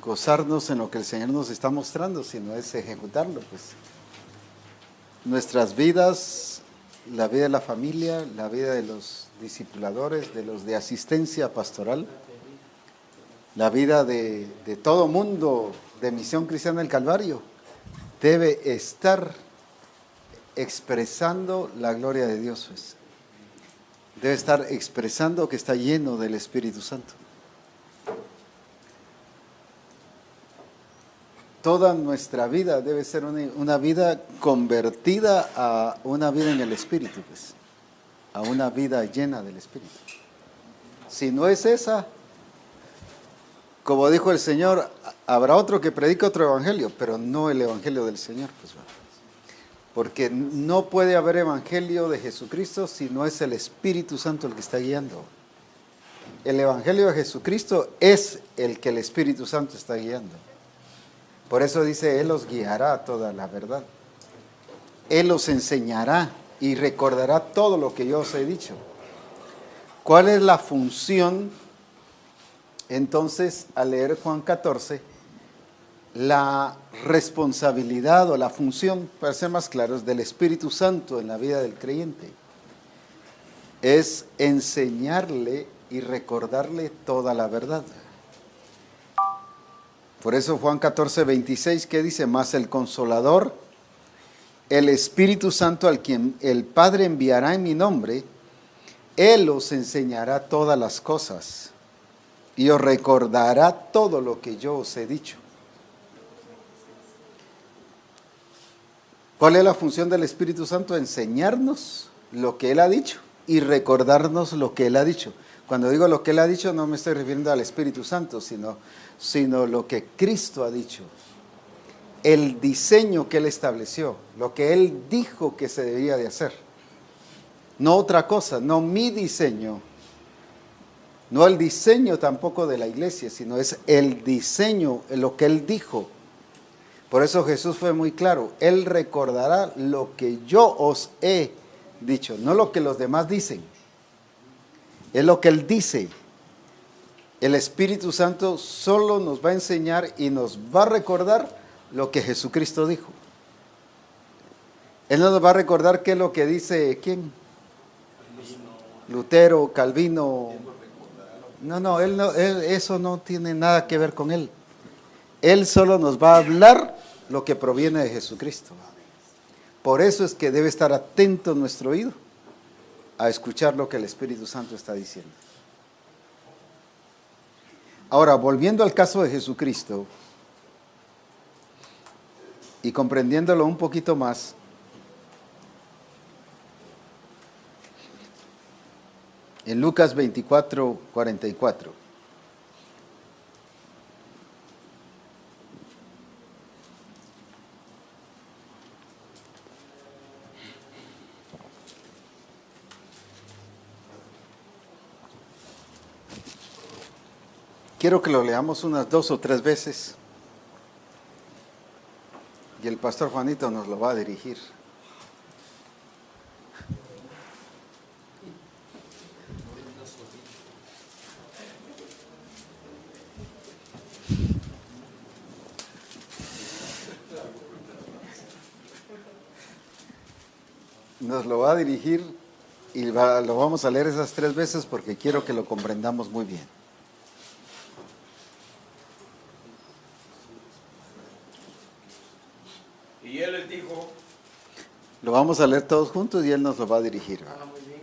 gozarnos en lo que el Señor nos está mostrando, sino es ejecutarlo, pues. Nuestras vidas, la vida de la familia, la vida de los discipuladores, de los de asistencia pastoral, la vida de todo mundo de Misión Cristiana del Calvario, debe estar expresando la gloria de Dios, pues. Debe estar expresando que está lleno del Espíritu Santo. Toda nuestra vida debe ser una vida convertida a una vida en el Espíritu, pues, a una vida llena del Espíritu. Si no es esa, como dijo el Señor, habrá otro que predique otro evangelio, pero no el evangelio del Señor, pues, porque no puede haber evangelio de Jesucristo si no es el Espíritu Santo el que está guiando. El evangelio de Jesucristo es el que el Espíritu Santo está guiando. Por eso dice, Él os guiará a toda la verdad. Él os enseñará y recordará todo lo que yo os he dicho. ¿Cuál es la función? Entonces, al leer Juan 14, la responsabilidad o la función, para ser más claros, del Espíritu Santo en la vida del creyente es enseñarle y recordarle toda la verdad. Por eso Juan 14, 26, ¿qué dice? Mas el Consolador, el Espíritu Santo al quien el Padre enviará en mi nombre, Él os enseñará todas las cosas y os recordará todo lo que yo os he dicho. ¿Cuál es la función del Espíritu Santo? Enseñarnos lo que Él ha dicho y recordarnos lo que Él ha dicho. Cuando digo lo que Él ha dicho, no me estoy refiriendo al Espíritu Santo, sino lo que Cristo ha dicho. El diseño que Él estableció, lo que Él dijo que se debía de hacer. No otra cosa, no mi diseño, no el diseño tampoco de la iglesia, sino es el diseño, lo que Él dijo. Por eso Jesús fue muy claro, Él recordará lo que yo os he dicho, no lo que los demás dicen. Es lo que Él dice. El Espíritu Santo solo nos va a enseñar y nos va a recordar lo que Jesucristo dijo. Él no nos va a recordar qué es lo que dice, ¿quién? Lutero, Calvino. No, él eso no tiene nada que ver con Él. Él solo nos va a hablar lo que proviene de Jesucristo. Por eso es que debe estar atento nuestro oído a escuchar lo que el Espíritu Santo está diciendo. Ahora, volviendo al caso de Jesucristo y comprendiéndolo un poquito más, en Lucas 24, 44. Quiero que lo leamos unas 2 o 3 veces y el pastor Juanito nos lo va a dirigir. Nos lo va a dirigir y lo vamos a leer esas 3 veces porque quiero que lo comprendamos muy bien. Y él les dijo, lo vamos a leer todos juntos y él nos lo va a dirigir. muy bien.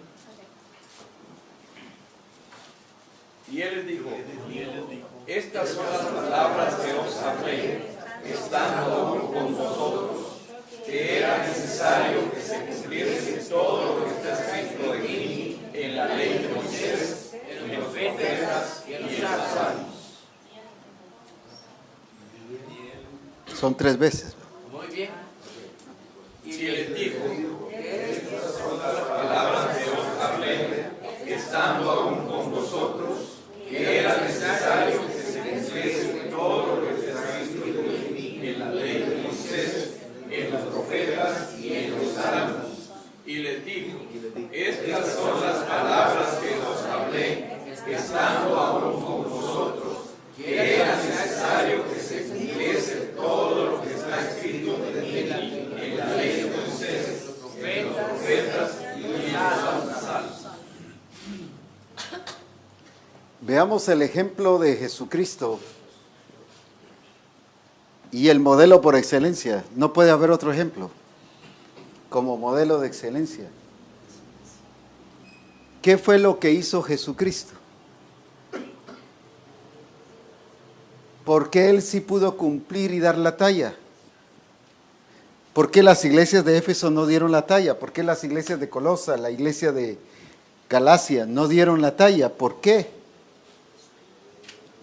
Y él les dijo, estas son las palabras que os hablé, estando aún con vosotros, que era necesario que se cumpliese todo lo que está escrito de mí en la ley de Moisés, en los profetas y en los salmos. Son 3 veces. Muy bien. Y les dijo, estas son las palabras que os hablé, estando aún con vosotros, que era necesario que se cumpliese todo lo que está escrito de mí en la ley de Moisés, en los profetas y en los salmos. Y les dijo, estas son las palabras que os hablé, estando aún con vosotros, que era necesario que veamos el ejemplo de Jesucristo y el modelo por excelencia. No puede haber otro ejemplo como modelo de excelencia. ¿Qué fue lo que hizo Jesucristo? ¿Por qué Él sí pudo cumplir y dar la talla? ¿Por qué las iglesias de Éfeso no dieron la talla? ¿Por qué las iglesias de Colosa, la iglesia de Galacia no dieron la talla? ¿Por qué?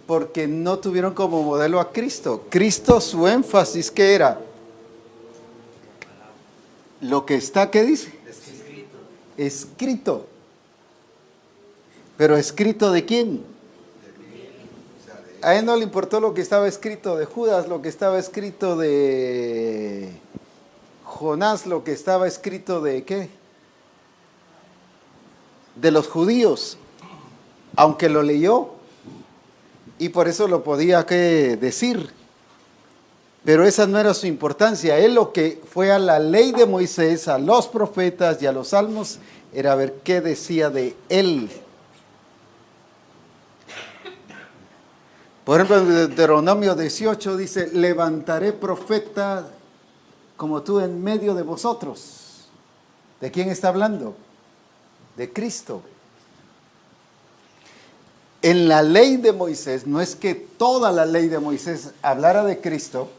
Porque no tuvieron como modelo a Cristo. Cristo, su énfasis, ¿qué era? Lo que está, ¿qué dice? Escrito. ¿Pero escrito de quién? A él no le importó lo que estaba escrito de Judas, lo que estaba escrito de Jonás, lo que estaba escrito de ¿qué? De los judíos, aunque lo leyó y por eso lo podía ¿qué? Decir. Pero esa no era su importancia. Él lo que fue a la ley de Moisés, a los profetas y a los salmos, era ver qué decía de él. Por ejemplo, en Deuteronomio 18 dice, levantaré profeta como tú en medio de vosotros. ¿De quién está hablando? De Cristo. En la ley de Moisés, no es que toda la ley de Moisés hablara de Cristo,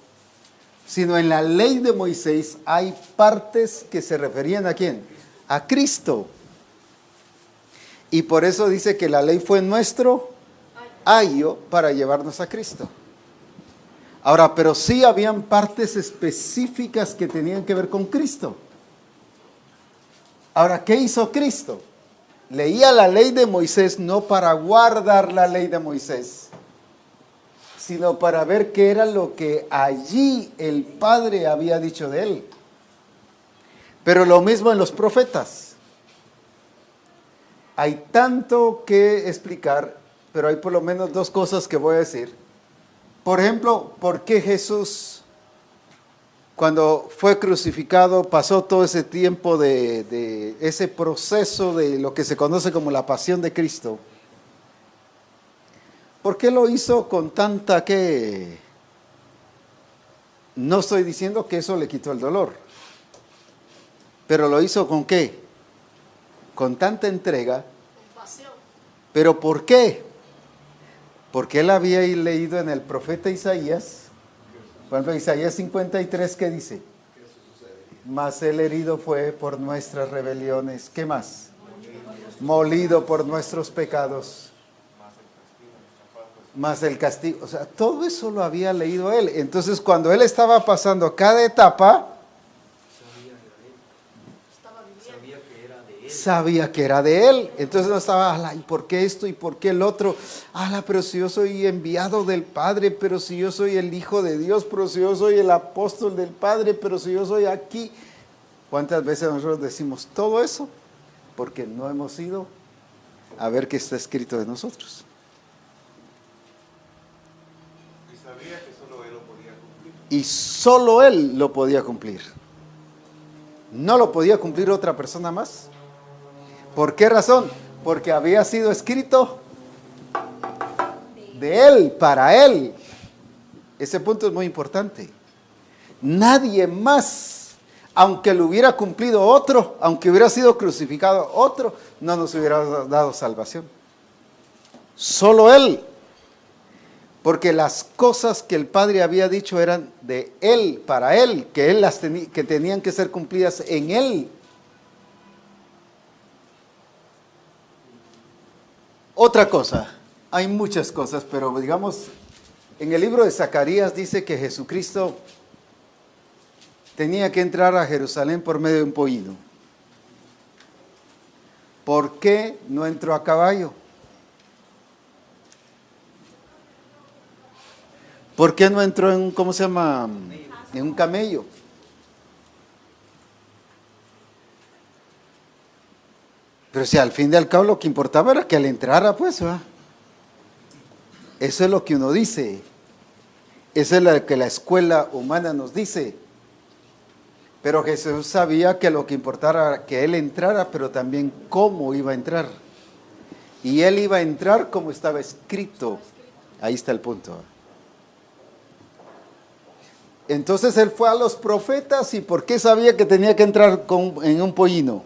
sino en la ley de Moisés hay partes que se referían ¿a quién? A Cristo. Y por eso dice que la ley fue nuestro ayo para llevarnos a Cristo. Ahora, pero sí habían partes específicas que tenían que ver con Cristo. Ahora, ¿qué hizo Cristo? Leía la ley de Moisés no para guardar la ley de Moisés, sino para ver qué era lo que allí el Padre había dicho de él. Pero lo mismo en los profetas. Hay tanto que explicar, pero hay por lo menos dos cosas que voy a decir. Por ejemplo, ¿por qué Jesús, cuando fue crucificado, pasó todo ese tiempo de ese proceso de lo que se conoce como la pasión de Cristo? ¿Por qué lo hizo con tanta que? No estoy diciendo que eso le quitó el dolor, pero lo hizo ¿con qué? Con tanta entrega. ¿Pero por qué? Porque él había leído en el profeta Isaías, por ejemplo, Isaías 53, ¿qué dice? Mas él herido fue por nuestras rebeliones. ¿Qué más? Molido por nuestros pecados. Más el castigo. O sea, todo eso lo había leído él. Entonces, cuando él estaba pasando cada etapa, sabía que era de él. Entonces no estaba, ¿y por qué esto? ¿Y por qué el otro? Pero si yo soy enviado del Padre, pero si yo soy el Hijo de Dios, pero si yo soy el apóstol del Padre, pero si yo soy aquí. ¿Cuántas veces nosotros decimos todo eso? Porque no hemos ido a ver qué está escrito de nosotros. Y sabía que solo él lo podía cumplir. Y solo él lo podía cumplir. No lo podía cumplir otra persona más. ¿Por qué razón? Porque había sido escrito de él, para él. Ese punto es muy importante. Nadie más, aunque lo hubiera cumplido otro, aunque hubiera sido crucificado otro, no nos hubiera dado salvación. Solo él. Porque las cosas que el Padre había dicho eran de él, para él, que él que tenían que ser cumplidas en él. Otra cosa, hay muchas cosas, pero digamos, en el libro de Zacarías dice que Jesucristo tenía que entrar a Jerusalén por medio de un pollino. ¿Por qué no entró a caballo? ¿Por qué no entró en, ¿cómo se llama? En un camello. Pero si al fin y al cabo lo que importaba era que él entrara, pues, ¿va? Eso es lo que uno dice. Eso es lo que la escuela humana nos dice. Pero Jesús sabía que lo que importaba era que él entrara, pero también cómo iba a entrar. Y él iba a entrar como estaba escrito. Ahí está el punto. Entonces él fue a los profetas. ¿Y por qué sabía que tenía que entrar en un pollino?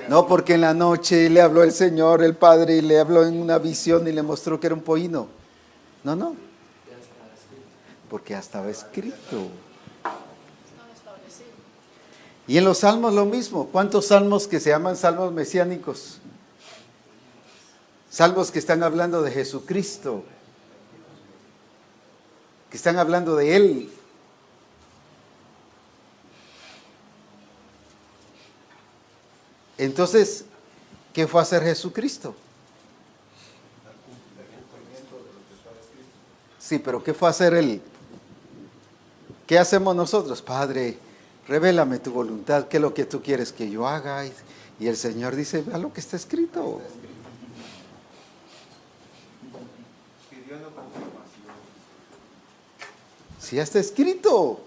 No, porque en la noche le habló el Señor, el Padre, y le habló en una visión y le mostró que era un pollino. No. Porque ya estaba escrito. Y en los salmos lo mismo. ¿Cuántos salmos que se llaman salmos mesiánicos? Salmos que están hablando de Jesucristo, que están hablando de Él. Entonces, ¿qué fue a hacer Jesucristo? Sí, pero ¿qué fue a hacer Él? ¿Qué hacemos nosotros? Padre, revélame tu voluntad, ¿qué es lo que tú quieres que yo haga? Y el Señor dice, vea lo que está escrito. Si ya está escrito.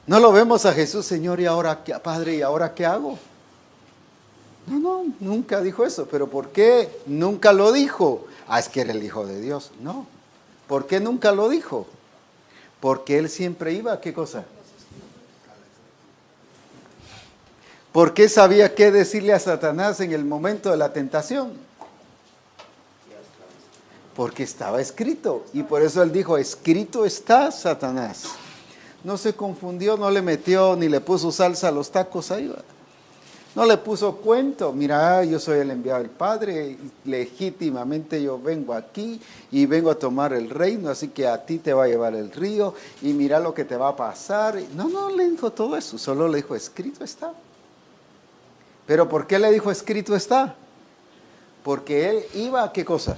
No lo vemos a Jesús, Señor, y ahora, Padre, ¿y ahora qué hago? No, nunca dijo eso. ¿Pero por qué nunca lo dijo? Es que era el Hijo de Dios. No. ¿Por qué nunca lo dijo? Porque Él siempre iba, ¿qué cosa? ¿Por qué sabía qué decirle a Satanás en el momento de la tentación? Porque estaba escrito. Y por eso Él dijo, escrito está, Satanás. No se confundió, no le metió ni le puso salsa a los tacos ahí. No le puso cuento. Mira, yo soy el enviado del Padre, legítimamente yo vengo aquí y vengo a tomar el reino, así que a ti te va a llevar el río y mira lo que te va a pasar. No le dijo todo eso, solo le dijo, escrito está. ¿Pero por qué le dijo escrito está? Porque él iba a ¿qué cosa?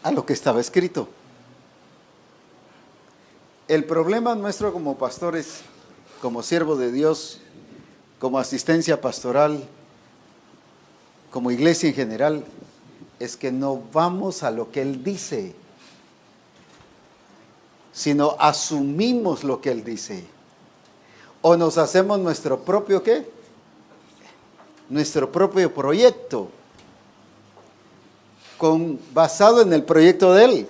A lo que estaba escrito. El problema nuestro como pastores, como siervos de Dios, como asistencia pastoral, como iglesia en general, es que no vamos a lo que Él dice, sino asumimos lo que Él dice. O nos hacemos nuestro propio ¿qué? Nuestro propio proyecto, basado en el proyecto de Él.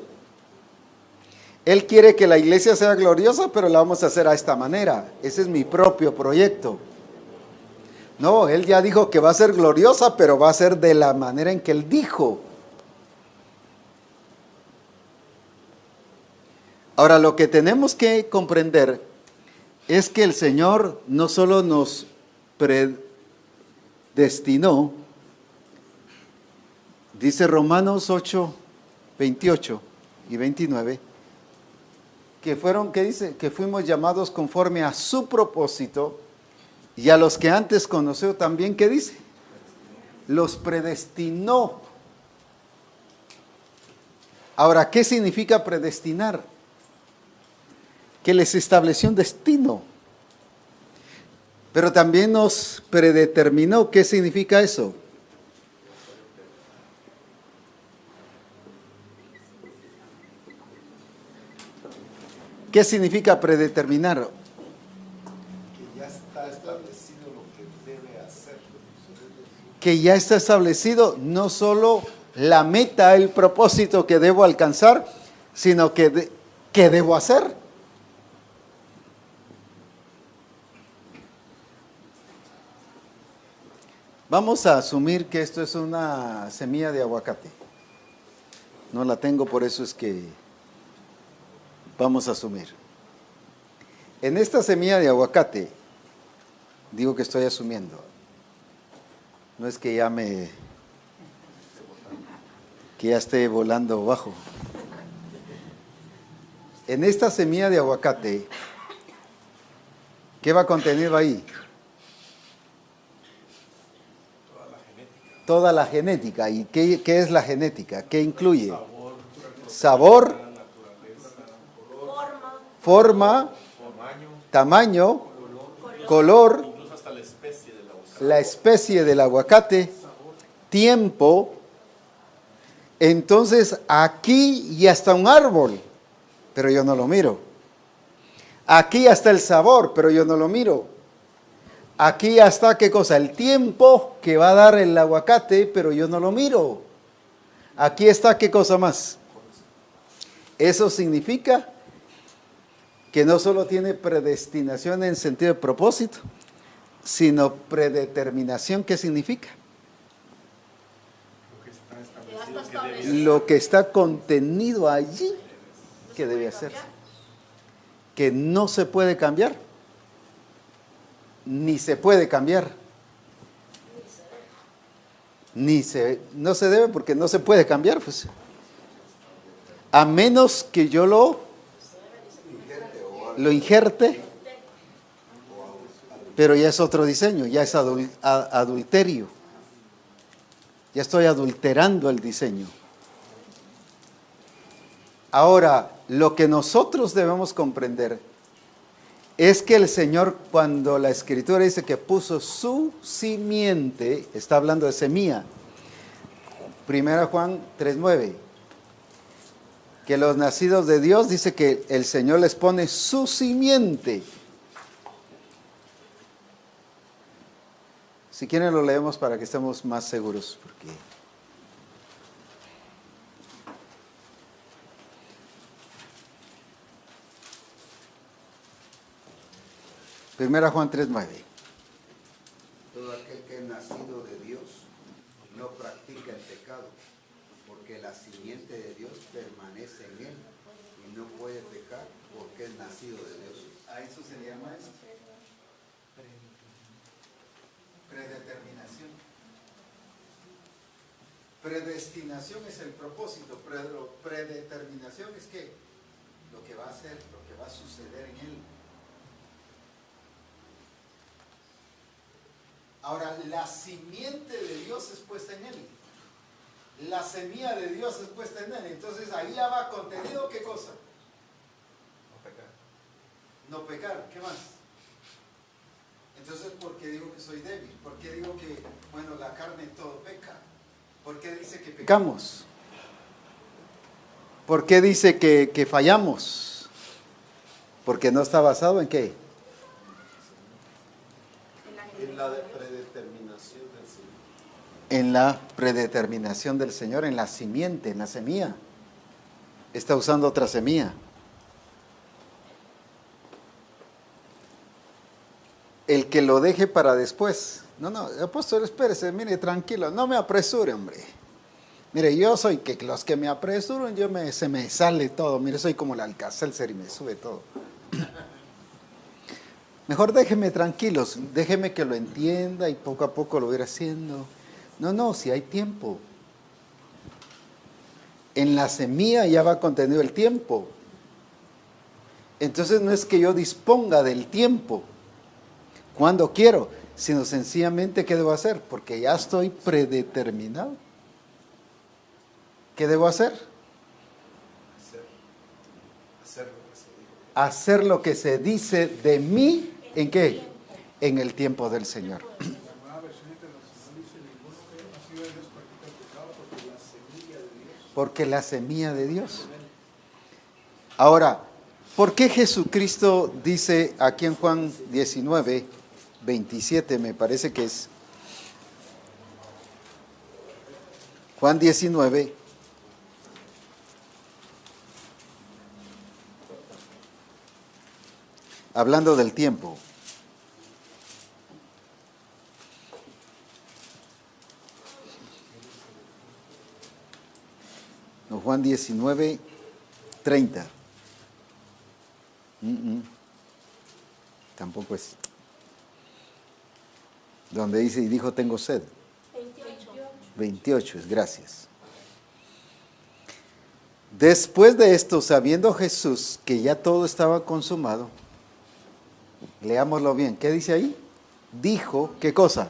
Él quiere que la iglesia sea gloriosa, pero la vamos a hacer a esta manera. Ese es mi propio proyecto. No, Él ya dijo que va a ser gloriosa, pero va a ser de la manera en que Él dijo. Ahora, lo que tenemos que comprender es que el Señor no solo nos predestinó, dice Romanos 8, 28 y 29, que fueron, ¿qué dice? Que fuimos llamados conforme a su propósito. Y a los que antes conoció también, ¿qué dice? Los predestinó. Ahora, ¿qué significa predestinar? Que les estableció un destino. Pero también nos predeterminó. ¿Qué significa eso? ¿Qué significa predeterminar? Que ya está establecido no solo la meta, el propósito que debo alcanzar, sino que ¿qué debo hacer? Vamos a asumir que esto es una semilla de aguacate. No la tengo, por eso es que vamos a asumir. En esta semilla de aguacate, digo que estoy asumiendo. No es que que ya esté volando bajo. En esta semilla de aguacate, ¿qué va contenido ahí? Toda la genética. ¿Y qué es la genética? ¿Qué incluye? Sabor, forma, tamaño, color, la especie del aguacate, tiempo. Entonces aquí ya está un árbol, pero yo no lo miro. Aquí ya está el sabor, pero yo no lo miro. Aquí ya está, ¿qué cosa? El tiempo que va a dar el aguacate, pero yo no lo miro. Aquí está, ¿qué cosa más? Eso significa que no solo tiene predestinación en sentido de propósito, sino predeterminación. ¿Qué significa? Lo que está contenido allí que debe hacerse, que no se puede cambiar, ni se puede cambiar, no se debe porque no se puede cambiar, pues, a menos que yo lo injerte, pero ya es otro diseño, ya es adulterio, ya estoy adulterando el diseño. Ahora, lo que nosotros debemos comprender es que el Señor, cuando la Escritura dice que puso su simiente, está hablando de semilla. 1 Juan 3:9, que los nacidos de Dios, dice que el Señor les pone su simiente. Si quieren lo leemos para que estemos más seguros, porque... Primera Juan 3:9. Todo aquel que es nacido de Dios no practica el pecado, porque la simiente de Dios permanece en él y no puede pecar porque es nacido de Dios. A eso se le llama esto. Predeterminación. Predestinación es el propósito, pero predeterminación es que lo que va a hacer, lo que va a suceder en él. Ahora, la simiente de Dios es puesta en él. La semilla de Dios es puesta en él. Entonces ahí ya va contenido, ¿qué cosa? No pecar. No pecar, ¿qué más? Entonces, ¿por qué digo que soy débil? ¿Por qué digo que, bueno, la carne todo peca? ¿Por qué dice que pecamos? ¿Por qué dice que fallamos? Porque no está basado en qué? En la predeterminación del Señor. En la predeterminación del Señor, en la simiente, en la semilla. Está usando otra semilla. El que lo deje para después. No, apóstol, espérese, mire, tranquilo, no me apresure, hombre. Mire, yo soy que los que me apresuran, se me sale todo. Mire, soy como el Alka-Seltzer y me sube todo. Mejor déjeme tranquilos, déjeme que lo entienda y poco a poco lo voy a ir haciendo. No, si hay tiempo. En la semilla ya va contenido el tiempo. Entonces no es que yo disponga del tiempo cuando quiero, sino sencillamente ¿qué debo hacer? Porque ya estoy predeterminado. ¿Qué debo hacer? Hacer lo que se dice de mí, ¿en qué? En el tiempo del Señor. Porque la semilla de Dios. Ahora, ¿por qué Jesucristo dice aquí en Juan 19, 27, me parece que es? Juan 19. Hablando del tiempo. No, Juan 19, 30. Tampoco es. Donde dice, y dijo, tengo sed. 28 es, gracias. Después de esto, sabiendo Jesús que ya todo estaba consumado, leámoslo bien, ¿qué dice ahí? Dijo, ¿qué cosa?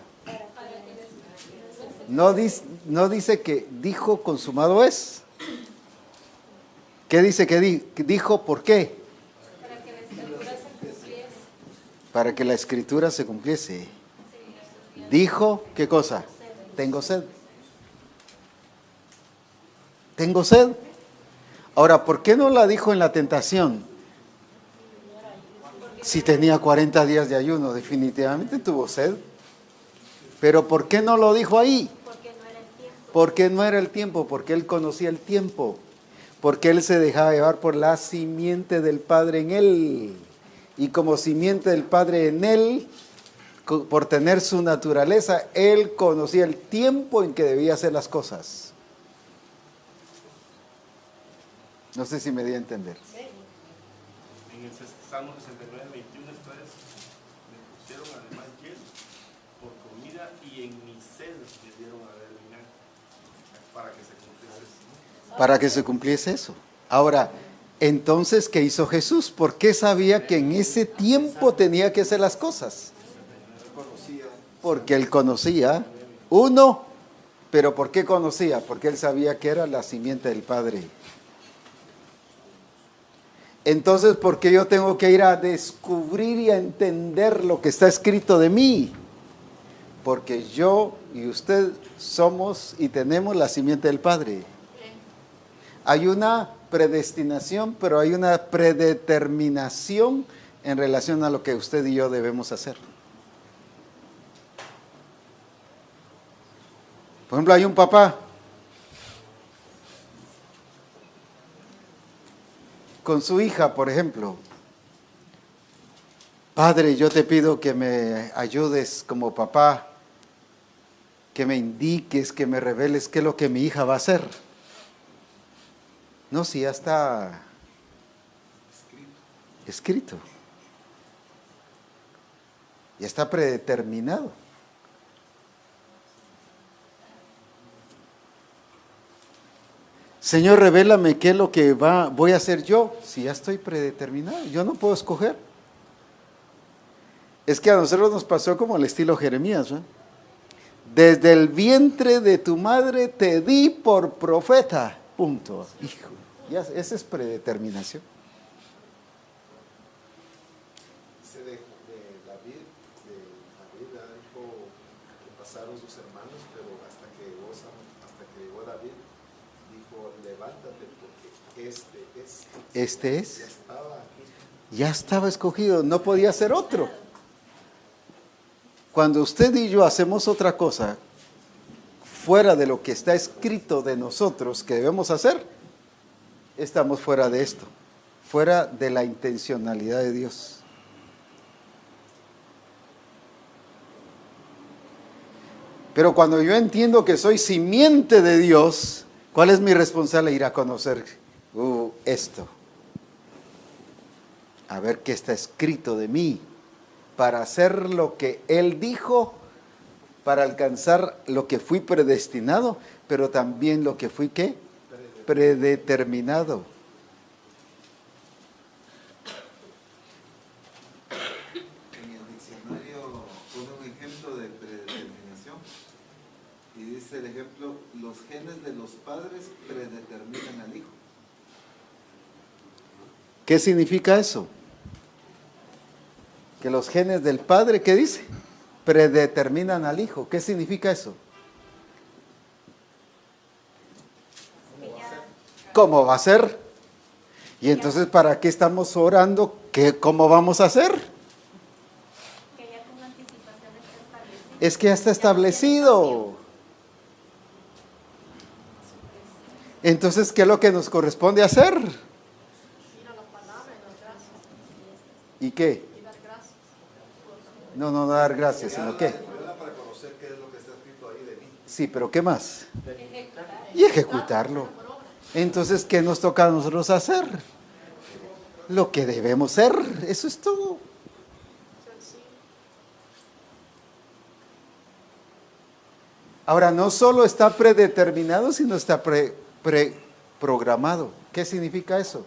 No dice que dijo consumado es. ¿Qué dice que dijo? ¿Por qué? Para que la escritura se cumpliese. Dijo, ¿qué cosa? Tengo sed. Tengo sed. Ahora, ¿por qué no la dijo en la tentación? Si tenía 40 días de ayuno, definitivamente tuvo sed. Pero ¿por qué no lo dijo ahí? Porque no era el tiempo. Porque no era el tiempo, porque él conocía el tiempo, porque él se dejaba llevar por la simiente del Padre en él. Y como simiente del Padre en él, por tener su naturaleza, él conocía el tiempo en que debía hacer las cosas. No sé si me di a entender. En el Salmo 69, 21, esta vez me pusieron además hielo por comida y en mi sed me dieron a beber vinagre para que se cumpliese eso. Para que se cumpliese eso. Ahora, entonces, ¿qué hizo Jesús? ¿Por qué sabía que en ese tiempo tenía que hacer las cosas? Porque él conocía, uno, pero ¿por qué conocía? Porque él sabía que era la simiente del Padre. Entonces, ¿por qué yo tengo que ir a descubrir y a entender lo que está escrito de mí? Porque yo y usted somos y tenemos la simiente del Padre. Hay una predestinación, pero hay una predeterminación en relación a lo que usted y yo debemos hacer. Por ejemplo, hay un papá con su hija, por ejemplo. Padre, yo te pido que me ayudes como papá, que me indiques, que me reveles qué es lo que mi hija va a hacer. No, si ya está escrito. Ya está predeterminado. Señor, revélame qué es lo que voy a hacer yo, si ya estoy predeterminado. Yo no puedo escoger. Es que a nosotros nos pasó como el estilo Jeremías, ¿no? Desde el vientre de tu madre te di por profeta. Punto. Hijo, ya, esa es predeterminación. Dice David dijo que pasaron sus hermanos, pero hasta que llegó David, dijo, levántate porque Este es. ya estaba aquí. Ya estaba escogido, no podía ser otro. Cuando usted y yo hacemos otra cosa fuera de lo que está escrito de nosotros que debemos hacer, estamos fuera de esto, fuera de la intencionalidad de Dios. Pero cuando yo entiendo que soy simiente de Dios, ¿cuál es mi responsabilidad? Ir a conocer esto. A ver qué está escrito de mí, para hacer lo que Él dijo, para alcanzar lo que fui predestinado, pero también lo que fui, ¿qué? Predeterminado. En el diccionario pone un ejemplo de predeterminación y dice el ejemplo, los genes de los padres predeterminan al hijo. ¿Qué significa eso? Que los genes del padre, ¿qué dice? Predeterminan al hijo. ¿Qué significa eso? ¿Cómo va a ser? Y entonces, ¿para qué estamos orando? ¿Cómo vamos a hacer? Que ya con anticipación está establecido. Es que ya está establecido. Entonces, ¿qué es lo que nos corresponde hacer? ¿Y qué? No dar gracias, sino qué. Para conocer qué es lo que está escrito ahí de mí. Sí, pero ¿qué más? Y ejecutarlo. Entonces, ¿qué nos toca a nosotros hacer? Lo que debemos ser, eso es todo. Ahora, no solo está predeterminado, sino está preprogramado. ¿Qué significa eso?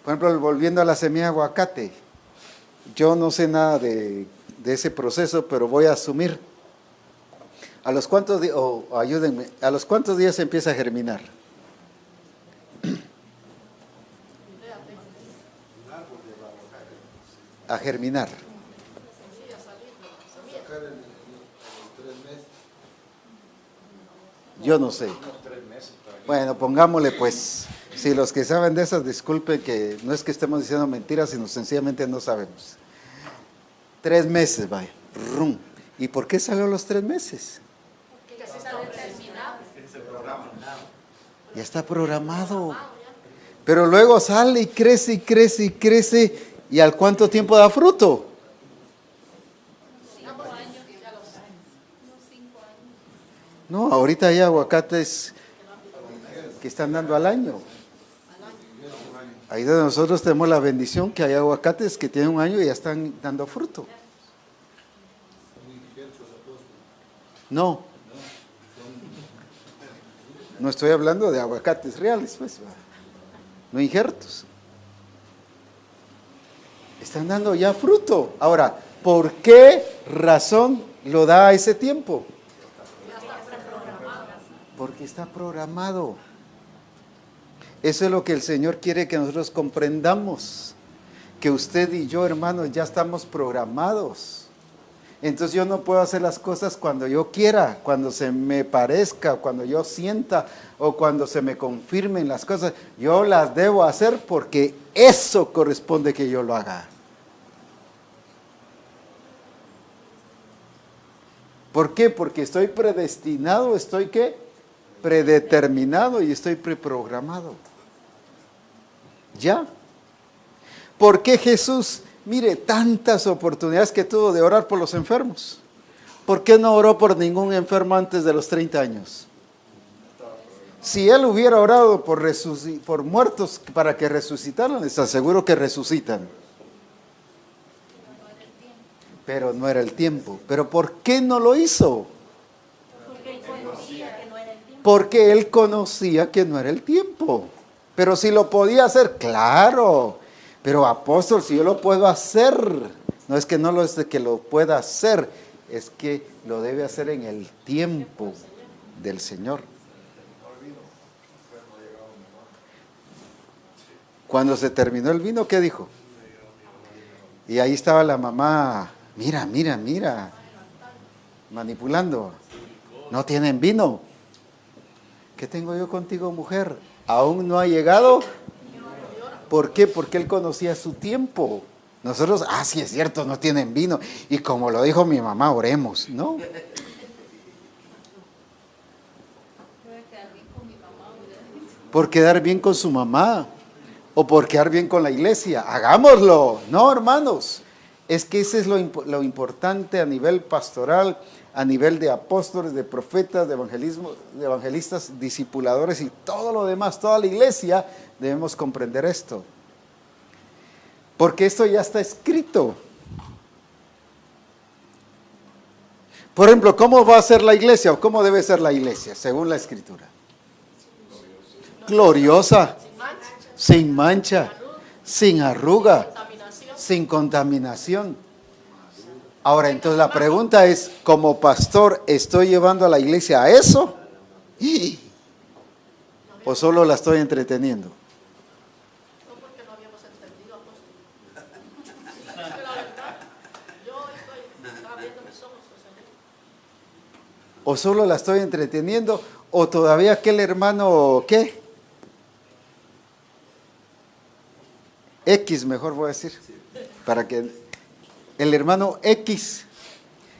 Por ejemplo, volviendo a la semilla de aguacate, yo no sé nada de ese proceso, pero voy a asumir. ¿A los cuántos días, ayúdenme, a los cuántos días se empieza a germinar? A germinar. Sacar en los 3 meses. Yo no sé. Bueno, pongámosle pues Si los que saben de esas, disculpen que no es que estemos diciendo mentiras, sino sencillamente no sabemos. 3 meses, vaya. Rum. ¿Y por qué salió los 3 meses? Porque ya está determinado. Ya está programado. Pero luego sale y crece y crece y crece. ¿Y al cuánto tiempo da fruto? 5 años, ya lo saben. Unos 5 años. No, ahorita hay aguacates que están dando al año. Ahí donde nosotros tenemos la bendición que hay aguacates que tienen 1 año y ya están dando fruto. No. No estoy hablando de aguacates reales, pues. No injertos. Están dando ya fruto. Ahora, ¿por qué razón lo da a ese tiempo? Porque está programado. Eso es lo que el Señor quiere que nosotros comprendamos. Que usted y yo, hermanos, ya estamos programados. Entonces yo no puedo hacer las cosas cuando yo quiera, cuando se me parezca, cuando yo sienta o cuando se me confirmen las cosas. Yo las debo hacer porque eso corresponde que yo lo haga. ¿Por qué? Porque estoy predestinado, estoy ¿qué? Predeterminado y estoy preprogramado. ¿Ya? ¿Por qué Jesús, mire, tantas oportunidades que tuvo de orar por los enfermos? ¿Por qué no oró por ningún enfermo antes de los 30 años? Si él hubiera orado por muertos para que resucitaran, les aseguro que resucitan. Pero no era el tiempo. ¿Pero por qué no lo hizo? Porque él conocía que no era el tiempo. Porque él conocía que no era el tiempo. Pero si lo podía hacer, claro. Pero apóstol, si yo lo puedo hacer, no es que no lo es de que lo pueda hacer, es que lo debe hacer en el tiempo del Señor. Cuando se terminó el vino, ¿qué dijo? Y ahí estaba la mamá, mira, manipulando. No tienen vino. ¿Qué tengo yo contigo, mujer? ¿Aún no ha llegado? ¿Por qué? Porque él conocía su tiempo. Nosotros, sí es cierto, no tienen vino. Y como lo dijo mi mamá, oremos. No. Debe quedar bien con mi mamá. Por quedar bien con su mamá. O por quedar bien con la iglesia. Hagámoslo. No, hermanos. Es que ese es lo importante a nivel pastoral, a nivel de apóstoles, de profetas, de evangelistas, discipuladores y todo lo demás, toda la iglesia, debemos comprender esto. Porque esto ya está escrito. Por ejemplo, ¿cómo va a ser la iglesia o cómo debe ser la iglesia según la escritura? Gloriosa, sin mancha, sin arruga, sin contaminación. Ahora, entonces la pregunta es, como pastor, ¿estoy llevando a la iglesia a eso? ¿O solo la estoy entreteniendo? No, porque no habíamos entendido, apóstol. La verdad, yo estaba viendo mis ojos, ¿O solo la estoy entreteniendo? ¿O todavía aquel hermano, qué? X, mejor voy a decir, para que el hermano X,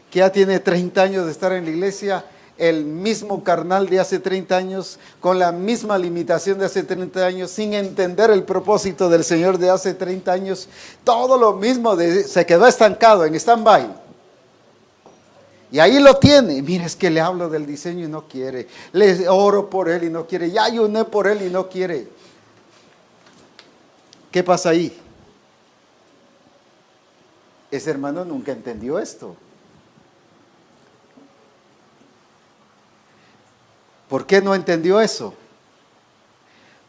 que ya tiene 30 años de estar en la iglesia, el mismo carnal de hace 30 años, con la misma limitación de hace 30 años, sin entender el propósito del Señor de hace 30 años, todo lo mismo, se quedó estancado en stand-by. Y ahí lo tiene. Mira, es que le hablo del diseño y no quiere. Le oro por él y no quiere. Ya ayuné por él y no quiere. ¿Qué pasa ahí? Ese hermano nunca entendió esto. ¿Por qué no entendió eso?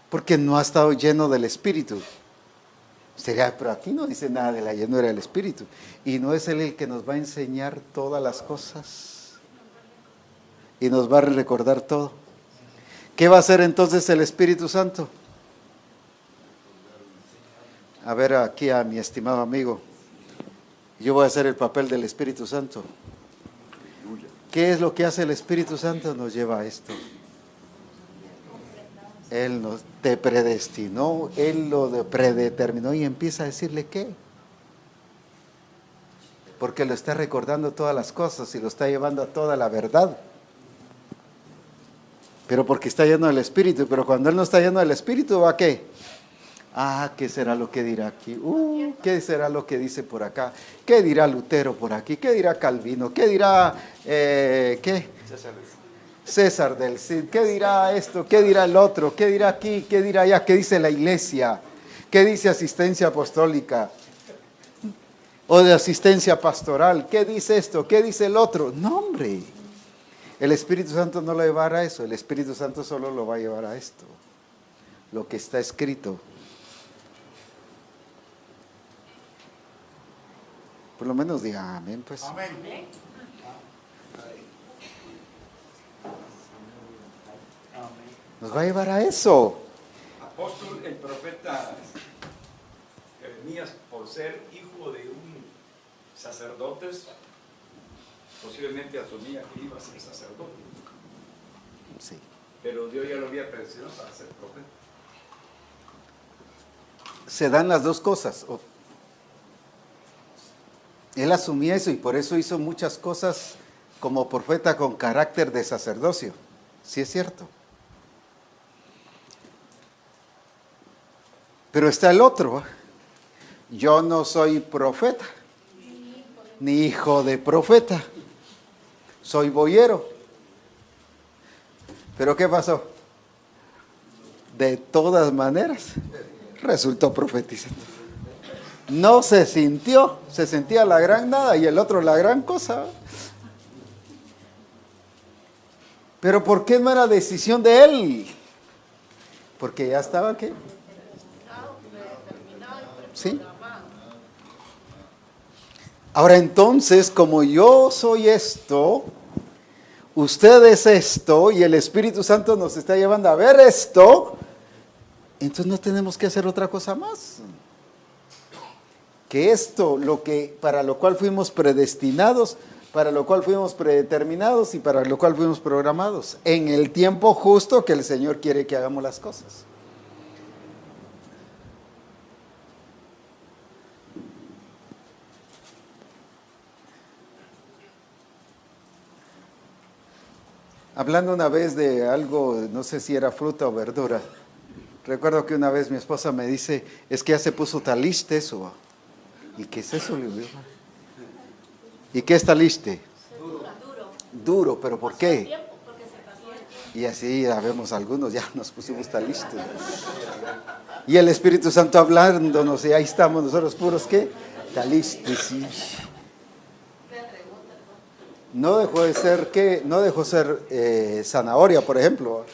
Porque no ha estado lleno del Espíritu. Sería, pero aquí no dice nada de la llenura del Espíritu. Y no es Él el que nos va a enseñar todas las cosas. Y nos va a recordar todo. ¿Qué va a hacer entonces el Espíritu Santo? A ver aquí a mi estimado amigo. Yo voy a hacer el papel del Espíritu Santo. ¿Qué es lo que hace el Espíritu Santo? Nos lleva a esto. Él te predestinó, Él lo predeterminó y empieza a decirle qué. Porque lo está recordando todas las cosas y lo está llevando a toda la verdad. Pero porque está lleno del Espíritu. Pero cuando Él no está lleno del Espíritu, ¿va a qué? ¿Qué será lo que dirá aquí? ¿Qué será lo que dice por acá? ¿Qué dirá Lutero por aquí? ¿Qué dirá Calvino? ¿Qué dirá César del Cid? ¿Qué dirá esto? ¿Qué dirá el otro? ¿Qué dirá aquí? ¿Qué dirá allá? ¿Qué dice la iglesia? ¿Qué dice asistencia apostólica? O de asistencia pastoral. ¿Qué dice esto? ¿Qué dice el otro? No, hombre. El Espíritu Santo no lo llevará a eso. El Espíritu Santo solo lo va a llevar a esto. Lo que está escrito. Por lo menos diga amén, pues. Amén. Nos va a llevar a eso. Apóstol, el profeta Jeremías, por ser hijo de un sacerdote, posiblemente asumía que iba a ser sacerdote. Sí. Pero Dios ya lo había predestinado para ser profeta. Se dan las dos cosas. Él asumía eso y por eso hizo muchas cosas como profeta con carácter de sacerdocio. Sí es cierto. Pero está el otro. Yo no soy profeta, ni hijo de profeta. Soy boyero. ¿Pero qué pasó? De todas maneras, resultó profetizando. No se sintió, se sentía la gran nada y el otro la gran cosa. Pero ¿por qué no era decisión de él? Porque ya estaba ¿qué? ¿Sí? Ahora entonces, como yo soy esto, usted es esto y el Espíritu Santo nos está llevando a ver esto, entonces no tenemos que hacer otra cosa más. Que esto, para lo cual fuimos predestinados, para lo cual fuimos predeterminados y para lo cual fuimos programados, en el tiempo justo que el Señor quiere que hagamos las cosas. Hablando una vez de algo, no sé si era fruta o verdura, recuerdo que una vez mi esposa me dice, es que ya se puso taliste eso. ¿Y qué es eso? ¿Y qué es taliste? Duro, pero ¿por qué? Y así ya vemos algunos, ya nos pusimos talistes. Y el Espíritu Santo hablándonos, y ahí estamos nosotros puros, ¿qué? Talistes, sí. No dejó de ser, ¿qué? No dejó ser zanahoria, por ejemplo.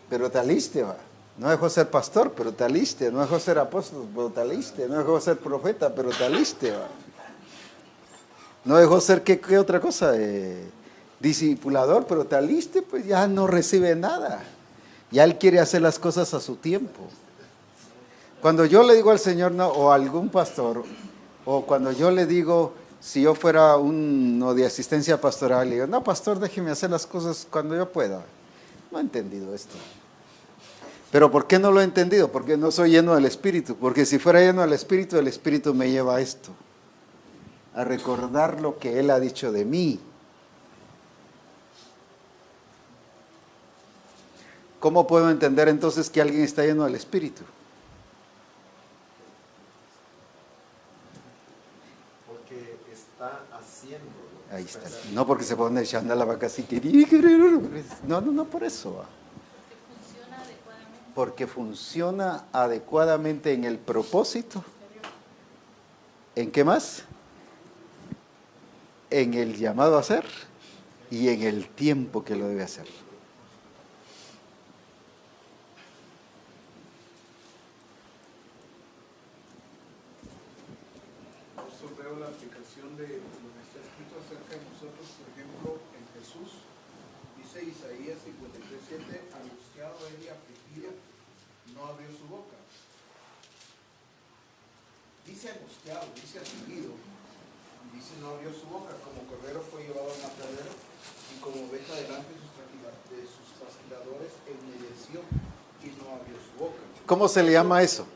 Pero taliste, va. No dejó ser pastor, pero taliste. No dejó ser apóstol, pero taliste. No dejó ser profeta, pero taliste, va. No dejó ser, ¿qué otra cosa? Discipulador, pero taliste, pues ya no recibe nada. Ya él quiere hacer las cosas a su tiempo. Cuando yo le digo al Señor, no, o a algún pastor, o cuando yo le digo, si yo fuera uno de asistencia pastoral, le digo, no, pastor, déjeme hacer las cosas cuando yo pueda. No he entendido esto. ¿Pero por qué no lo he entendido? Porque no soy lleno del Espíritu. Porque si fuera lleno del Espíritu, el Espíritu me lleva a esto. A recordar lo que Él ha dicho de mí. ¿Cómo puedo entender entonces que alguien está lleno del Espíritu? Porque está haciendo. Ahí está. No porque se pone echando la vaca así que... No por eso. Porque funciona adecuadamente en el propósito. ¿En qué más? En el llamado a hacer y en el tiempo que lo debe hacer. Yo veo la aplicación de lo que está escrito acerca de nosotros, por ejemplo, en Jesús. Dice Isaías 53:7, angustiado él y afligido, no abrió su boca. Dice angustiado, dice afligido, y dice no abrió su boca, como cordero fue llevado al matadero, y como oveja delante de sus trasquiladores enmudeció estableció y no abrió su boca. ¿Cómo se le llama eso?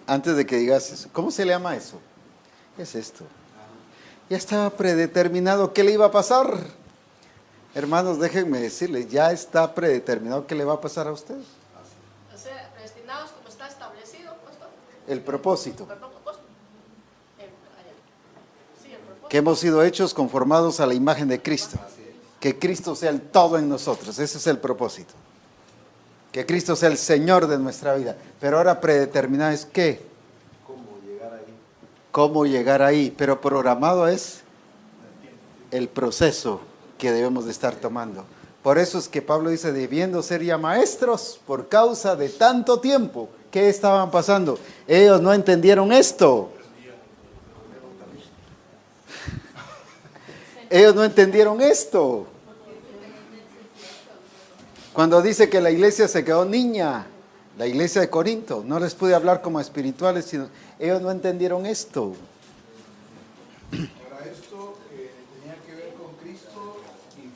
Antes de que digas eso, ¿cómo se le llama eso? Es esto. Ya estaba predeterminado qué le iba a pasar. Hermanos, déjenme decirles, ya está predeterminado qué le va a pasar a ustedes. O sea, predestinados como está establecido, pastor. El propósito. Perdón, apóstol. Sí, el propósito. Que hemos sido hechos conformados a la imagen de Cristo. Que Cristo sea el todo en nosotros. Ese es el propósito. Que Cristo sea el Señor de nuestra vida. Pero ahora predeterminado es ¿qué? ¿Cómo llegar ahí? Cómo llegar ahí. Pero programado es el proceso que debemos de estar tomando. Por eso es que Pablo dice, debiendo ser ya maestros por causa de tanto tiempo. ¿Qué estaban pasando? Ellos no entendieron esto. Ellos no entendieron esto. Cuando dice que la iglesia se quedó niña, la iglesia de Corinto, no les pude hablar como espirituales, sino ellos no entendieron esto. Ahora esto tenía que ver con Cristo y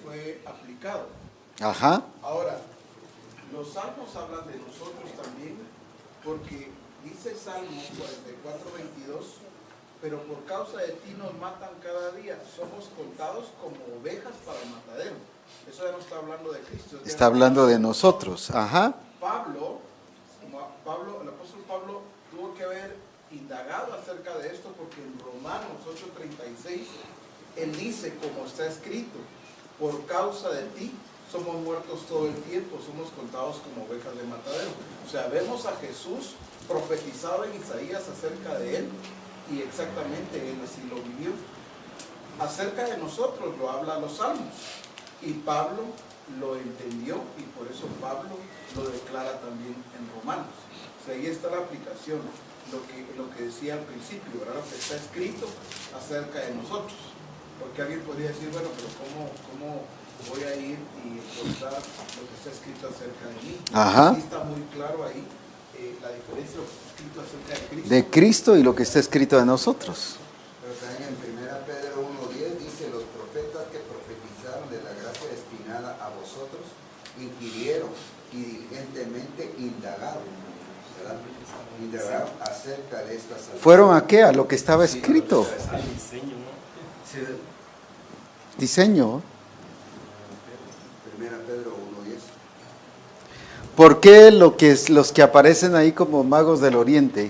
fue aplicado. Ajá. Ahora, los salmos hablan de nosotros también, porque dice Salmo 44:22, pero por causa de ti nos matan cada día, somos contados como ovejas para el matadero. Eso ya no está hablando de Cristo. Está hablando de nosotros. Ajá. El apóstol Pablo tuvo que haber indagado acerca de esto, porque en Romanos 8:36 él dice, como está escrito, por causa de ti somos muertos todo el tiempo, somos contados como ovejas de matadero. O sea, vemos a Jesús profetizado en Isaías acerca de él, y exactamente él así lo vivió. Acerca de nosotros lo habla los salmos, y Pablo lo entendió, y por eso Pablo lo declara también en Romanos. O sea, ahí está la aplicación, lo que decía al principio, ¿verdad? Lo que está escrito acerca de nosotros. Porque alguien podría decir, bueno, pero ¿cómo voy a ir y encontrar lo que está escrito acerca de mí? Ajá. Sí está muy claro ahí la diferencia de lo que está escrito acerca de Cristo. De Cristo y lo que está escrito de nosotros. Pero también en 1 Pedro 1:10 dice, los profetas que profetizaron de la gracia destinada a vosotros, inquirieron y diligentemente indagaron, ¿verdad? Indagaron acerca de estas salvaciones. ¿Fueron a qué? A lo que estaba escrito. Al diseño, ¿no? Diseño. 1 Pedro 1:10. ¿Por qué los que aparecen ahí como magos del oriente,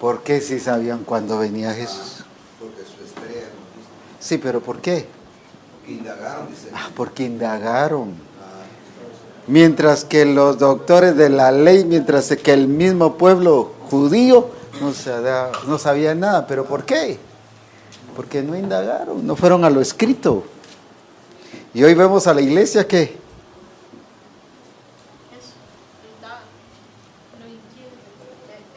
por qué si sabían cuándo venía Jesús? Porque su estrella nos dice. Sí, pero ¿por qué? Porque indagaron, dice. Porque indagaron. Mientras que los doctores de la ley, mientras que el mismo pueblo judío no sabía nada. ¿Pero por qué? Porque no indagaron, no fueron a lo escrito. Y hoy vemos a la iglesia que... Eso, indaga, lo inquiere.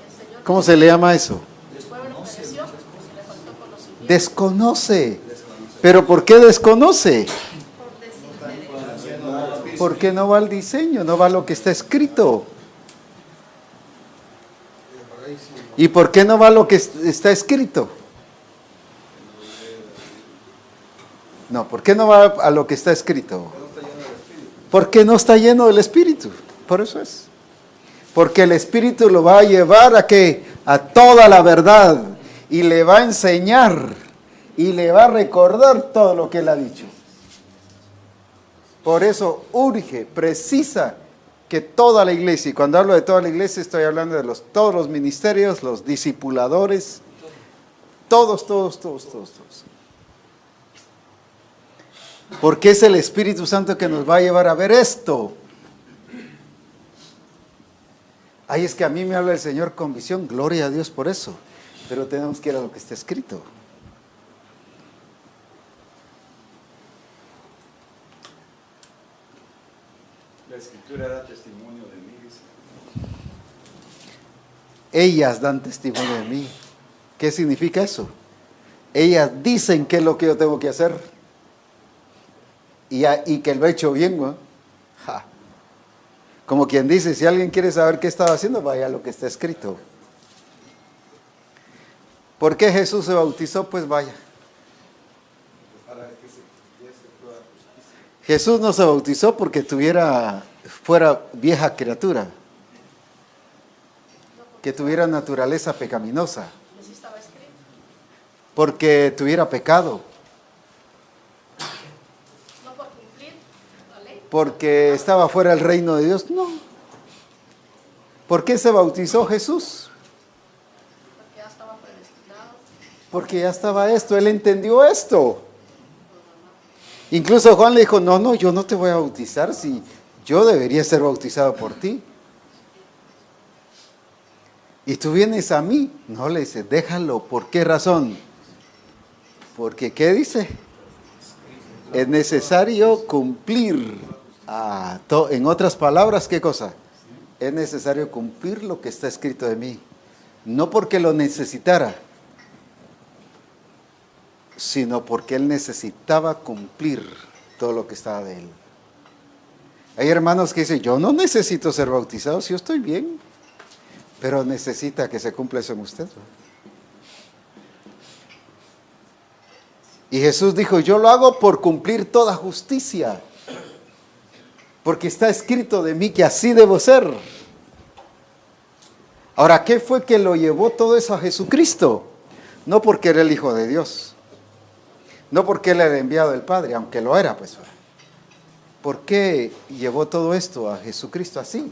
El Señor ¿Cómo se le llama eso? el pueblo pereció porque le faltó conocimiento. Desconoce. ¿Pero por qué desconoce? Porque no va al diseño, no va a lo que está escrito. ¿Y por qué no va a lo que está escrito? No, ¿por qué no va a lo que está escrito? Porque no está lleno del Espíritu. Por eso es. Porque el Espíritu lo va a llevar a ¿qué? A toda la verdad. Y le va a enseñar. Y le va a recordar todo lo que él ha dicho. Por eso urge, precisa que toda la iglesia, y cuando hablo de toda la iglesia estoy hablando de todos los ministerios, los discipuladores, todos. Porque es el Espíritu Santo que nos va a llevar a ver esto. Ay, es que a mí me habla el Señor con visión, gloria a Dios por eso, pero tenemos que ir a lo que está escrito. La Escritura da testimonio de mí, dice. Ellas dan testimonio de mí. ¿Qué significa eso? Ellas dicen qué es lo que yo tengo que hacer. Y que lo he hecho bien, ¿no? Ja. Como quien dice, si alguien quiere saber qué estaba haciendo, vaya a lo que está escrito. ¿Por qué Jesús se bautizó? Pues vaya. Para que se hiciese toda justicia. Jesús no se bautizó porque tuviera fuera vieja criatura, que tuviera naturaleza pecaminosa, Así estaba escrito. porque tuviera pecado, No por cumplir la ley. porque estaba fuera del reino de Dios. No. ¿Por qué se bautizó Jesús? Porque ya estaba predestinado. Porque ya estaba esto, él entendió esto. Incluso Juan le dijo, no, yo no te voy a bautizar si yo debería ser bautizado por ti. Y tú vienes a mí. No, le dice, déjalo. ¿Por qué razón? Porque, ¿qué dice? Es necesario cumplir. En otras palabras, ¿qué cosa? Es necesario cumplir lo que está escrito de mí. No porque lo necesitara, sino porque él necesitaba cumplir todo lo que estaba de él. Hay hermanos que dicen, yo no necesito ser bautizado, si yo estoy bien, pero necesita que se cumpla eso en usted. Y Jesús dijo, yo lo hago por cumplir toda justicia, porque está escrito de mí que así debo ser. Ahora, ¿qué fue que lo llevó todo eso a Jesucristo? No porque era el Hijo de Dios, no porque él era enviado del Padre, aunque lo era, pues. ¿Por qué llevó todo esto a Jesucristo así?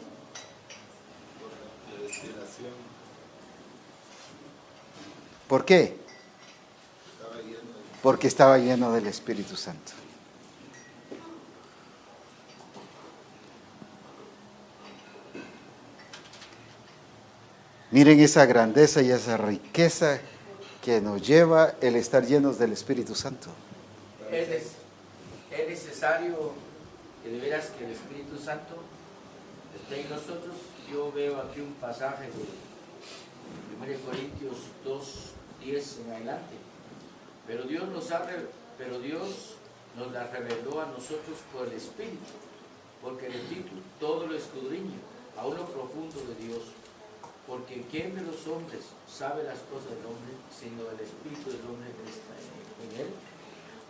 ¿Por qué? Porque estaba lleno del Espíritu Santo. Miren esa grandeza y esa riqueza que nos lleva el estar llenos del Espíritu Santo. Es necesario que de veras que el Espíritu Santo esté en nosotros. Yo veo aquí un pasaje de 1 Corintios 2:10 en adelante. Pero Dios nos la reveló a nosotros por el Espíritu, porque el Espíritu todo lo escudriña, aún lo profundo de Dios. Porque ¿quién de los hombres sabe las cosas del hombre, sino el Espíritu del hombre que está en él?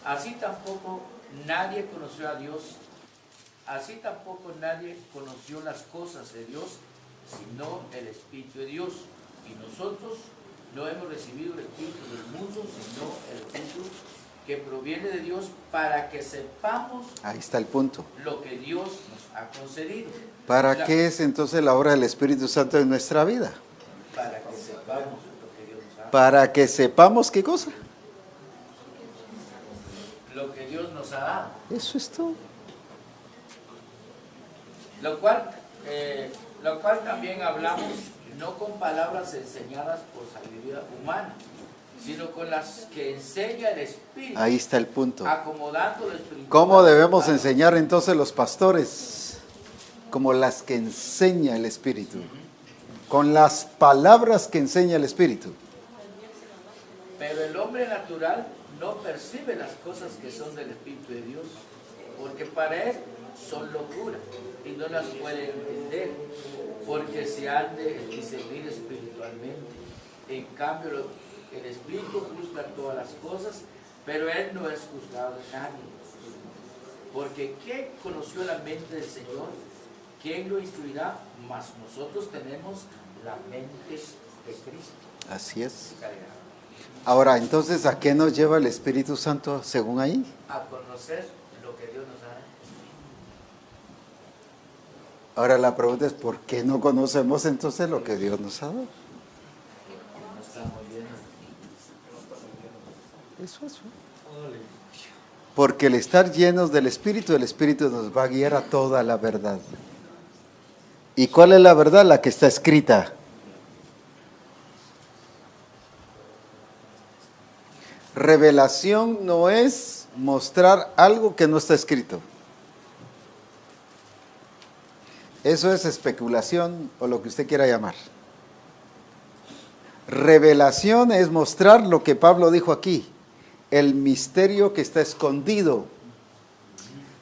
Así tampoco nadie conoció a Dios, así tampoco nadie conoció las cosas de Dios, sino el Espíritu de Dios. Y nosotros no hemos recibido el Espíritu del mundo, sino el Espíritu que proviene de Dios, para que sepamos. Ahí está el punto. Lo que Dios nos ha concedido. ¿Para qué es entonces la obra del Espíritu Santo en nuestra vida? Para que sepamos lo que Dios nos ha. Para que sepamos qué cosa. Lo que Dios nos ha dado. Eso es todo. Lo cual también hablamos no con palabras enseñadas por sabiduría humana, sino con las que enseña el Espíritu. Ahí está el punto. Acomodando lo espiritual. ¿Cómo debemos enseñar entonces los pastores? Como las que enseña el Espíritu. Con las palabras que enseña el Espíritu. Pero el hombre natural no percibe las cosas que son del Espíritu de Dios, porque para él son locura y no las puede entender, porque se han de discernir espiritualmente. En cambio, el Espíritu juzga todas las cosas, pero él no es juzgado de nadie. Porque ¿quién conoció la mente del Señor? ¿Quién lo instruirá? Mas nosotros tenemos la mente de Cristo. Así es. Ahora, entonces, ¿a qué nos lleva el Espíritu Santo según ahí? A conocer lo que Dios nos ha dado. Ahora la pregunta es, ¿por qué no conocemos entonces lo que Dios nos ha dado? No estamos llenos. Eso. Porque el estar llenos del Espíritu nos va a guiar a toda la verdad. ¿Y cuál es la verdad? La que está escrita. Revelación no es mostrar algo que no está escrito. Eso es especulación o lo que usted quiera llamar. Revelación es mostrar lo que Pablo dijo aquí, el misterio que está escondido,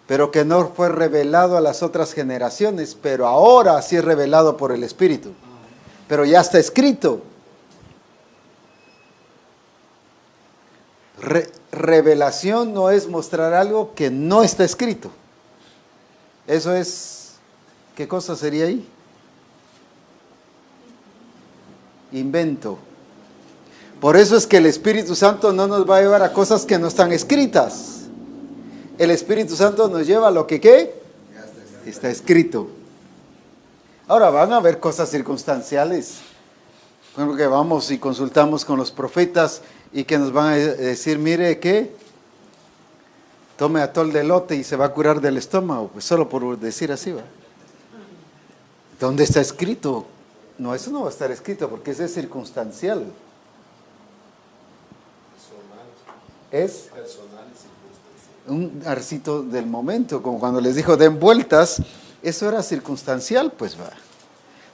pero que no fue revelado a las otras generaciones, pero ahora sí es revelado por el Espíritu. Pero ya está escrito. Revelación no es mostrar algo que no está escrito. Eso es ¿Qué cosa sería ahí? Invento. Por eso es que el Espíritu Santo no nos va a llevar a cosas que no están escritas. El Espíritu Santo nos lleva a lo que ¿qué? Está escrito. Ahora van a haber cosas circunstanciales. Por ejemplo, que vamos y consultamos con los profetas y que nos van a decir, mire que tome atol de elote y se va a curar del estómago. Pues solo por decir así, ¿va? ¿Dónde está escrito? No, eso no va a estar escrito porque eso es circunstancial. Es un arcito del momento, como cuando les dijo den vueltas, eso era circunstancial, pues va.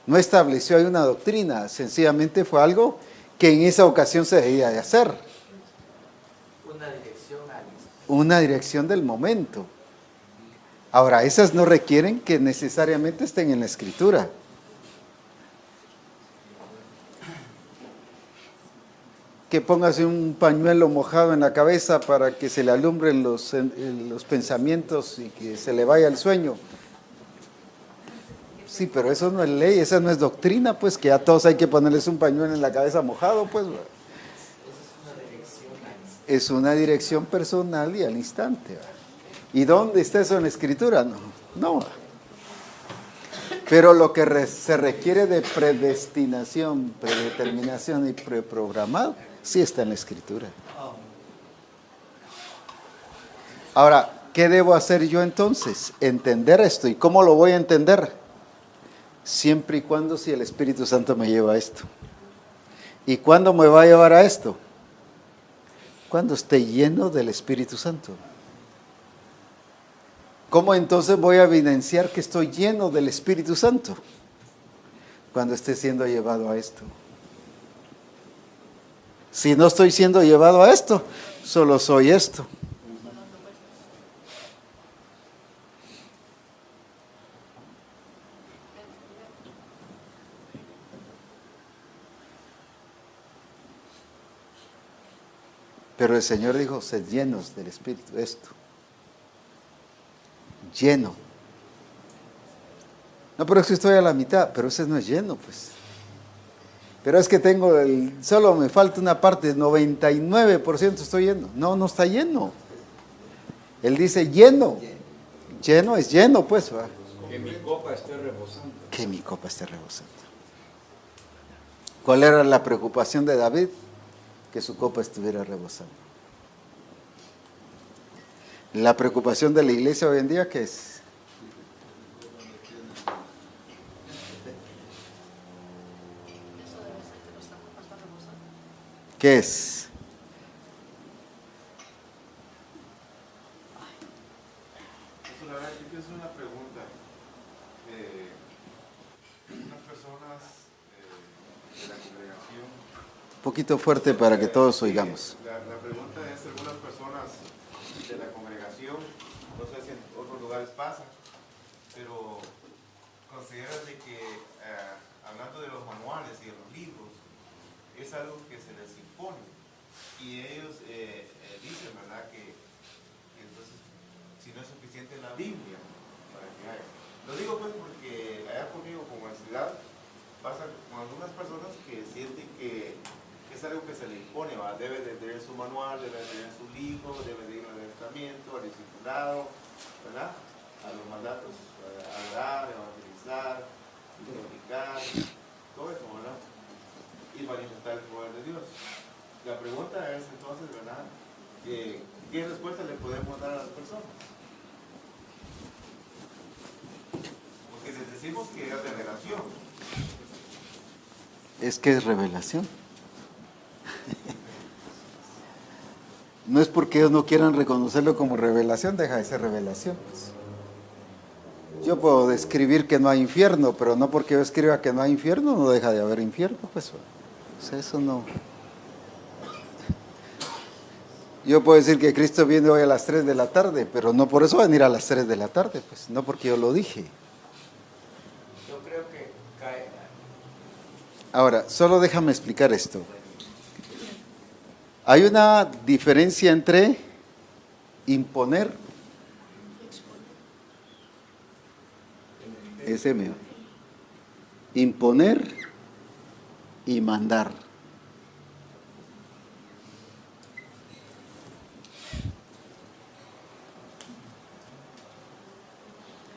No estableció ahí una doctrina, sencillamente fue algo que en esa ocasión se debía de hacer. Una dirección del momento. Ahora, esas no requieren que necesariamente estén en la Escritura. Que póngase un pañuelo mojado en la cabeza para que se le alumbren los pensamientos y que se le vaya el sueño. Sí, pero eso no es ley, esa no es doctrina, pues que a todos hay que ponerles un pañuelo en la cabeza mojado, pues. Es una dirección personal y al instante. ¿Y dónde está eso en la Escritura? No. Pero lo que se requiere de predestinación, predeterminación y preprogramado, sí está en la Escritura. Ahora, ¿qué debo hacer yo entonces? Entender esto. ¿Y cómo lo voy a entender? Siempre y cuando si el Espíritu Santo me lleva a esto. ¿Y cuándo me va a llevar a esto? Cuando esté lleno del Espíritu Santo. ¿Cómo entonces voy a evidenciar que estoy lleno del Espíritu Santo? Cuando esté siendo llevado a esto. Si no estoy siendo llevado a esto, solo soy esto. Pero el Señor dijo, sed llenos del Espíritu, esto. Lleno. No, pero es que estoy a la mitad, pero ese no es lleno, pues. Pero es que solo me falta una parte, 99% estoy lleno. No está lleno. Él dice lleno. Lleno es lleno, pues. ¿Va? Que mi copa esté rebosando. Que mi copa esté rebosando. ¿Cuál era la preocupación de David? Que su copa estuviera rebosando. La preocupación de la iglesia hoy en día, ¿qué es? ¿Qué es? Es una pregunta. Unas personas de la congregación. Un poquito fuerte para que todos oigamos. La pregunta es, algunas personas de la congregación, no sé si en otros lugares pasa, pero consideran de que, hablando de los manuales y de los libros, es algo que se les impone. Y ellos dicen, ¿verdad?, que entonces, si no es suficiente la Biblia, para que haya. Lo digo pues porque allá conmigo, como en ciudad, pasa con algunas personas que sienten que es algo que se le impone, ¿va? Debe de tener su manual, debe de tener su libro, debe de ir al tratamiento, al discipulado, ¿verdad? A los mandatos, a orar, a evangelizar, predicar, todo eso, ¿verdad? Y manifestar el poder de Dios. La pregunta es entonces, ¿verdad? ¿Qué respuesta le podemos dar a las personas? Porque les decimos que es revelación. Es que es revelación. No es porque ellos no quieran reconocerlo como revelación, deja de ser revelación. Pues. Yo puedo describir que no hay infierno, pero no porque yo escriba que no hay infierno, no deja de haber infierno. Pues. O sea, eso no. Yo puedo decir que Cristo viene hoy a las 3 de la tarde, pero no por eso va a venir a las 3 de la tarde, pues, no porque yo lo dije. Yo creo que cae. Ahora, solo déjame explicar esto. Hay una diferencia entre imponer, ese mío. Imponer y mandar.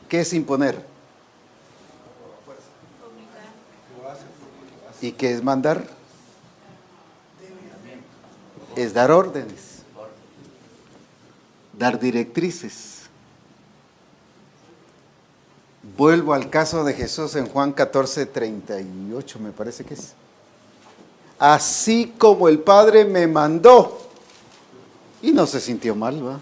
¿Qué es imponer? ¿Y qué es mandar? Es dar órdenes, dar directrices. Vuelvo al caso de Jesús en Juan 14:38, me parece que es. Así como el Padre me mandó. Y no se sintió mal, ¿va?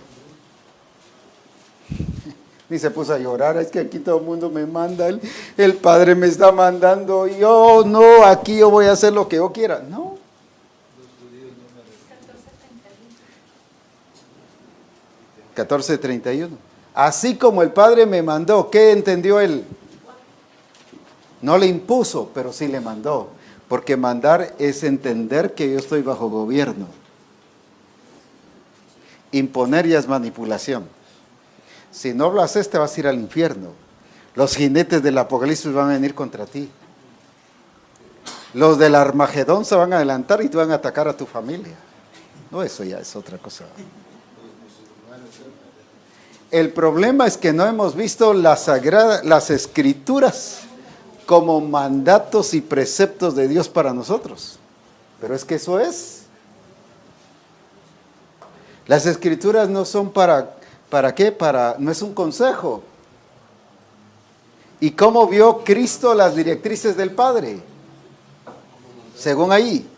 Ni se puso a llorar, es que aquí todo el mundo me manda, el Padre me está mandando, yo no, aquí yo voy a hacer lo que yo quiera. No. 14:31. Así como el Padre me mandó, ¿qué entendió él? No le impuso, pero sí le mandó. Porque mandar es entender que yo estoy bajo gobierno. Imponer ya es manipulación. Si no lo haces, te vas a ir al infierno. Los jinetes del Apocalipsis van a venir contra ti. Los del Armagedón se van a adelantar y te van a atacar a tu familia. No, eso ya es otra cosa. El problema es que no hemos visto las escrituras como mandatos y preceptos de Dios para nosotros. Pero es que eso es. Las escrituras no son ¿para qué? No es un consejo. ¿Y cómo vio Cristo las directrices del Padre? Según ahí,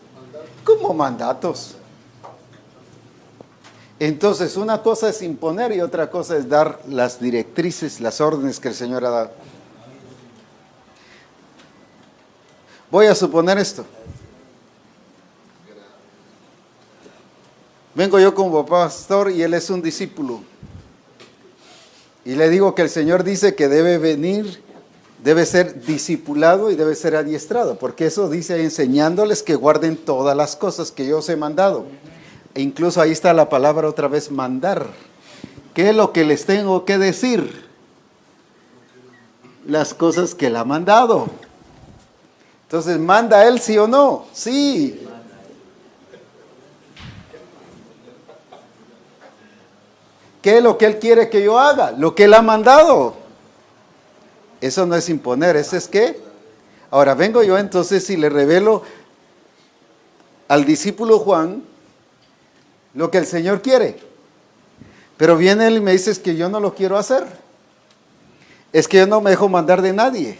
como mandatos. Entonces, una cosa es imponer y otra cosa es dar las directrices, las órdenes que el Señor ha dado. Voy a suponer esto. Vengo yo como pastor y él es un discípulo. Y le digo que el Señor dice que debe venir, debe ser discipulado y debe ser adiestrado, porque eso dice enseñándoles que guarden todas las cosas que yo os he mandado. E incluso ahí está la palabra otra vez, mandar. ¿Qué es lo que les tengo que decir? Las cosas que él ha mandado. Entonces, ¿manda él sí o no? Sí. ¿Qué es lo que él quiere que yo haga? Lo que él ha mandado. Eso no es imponer, eso es ¿qué? Ahora vengo yo entonces y le revelo al discípulo Juan lo que el Señor quiere. Pero viene él y me dice es que yo no lo quiero hacer. Es que yo no me dejo mandar de nadie.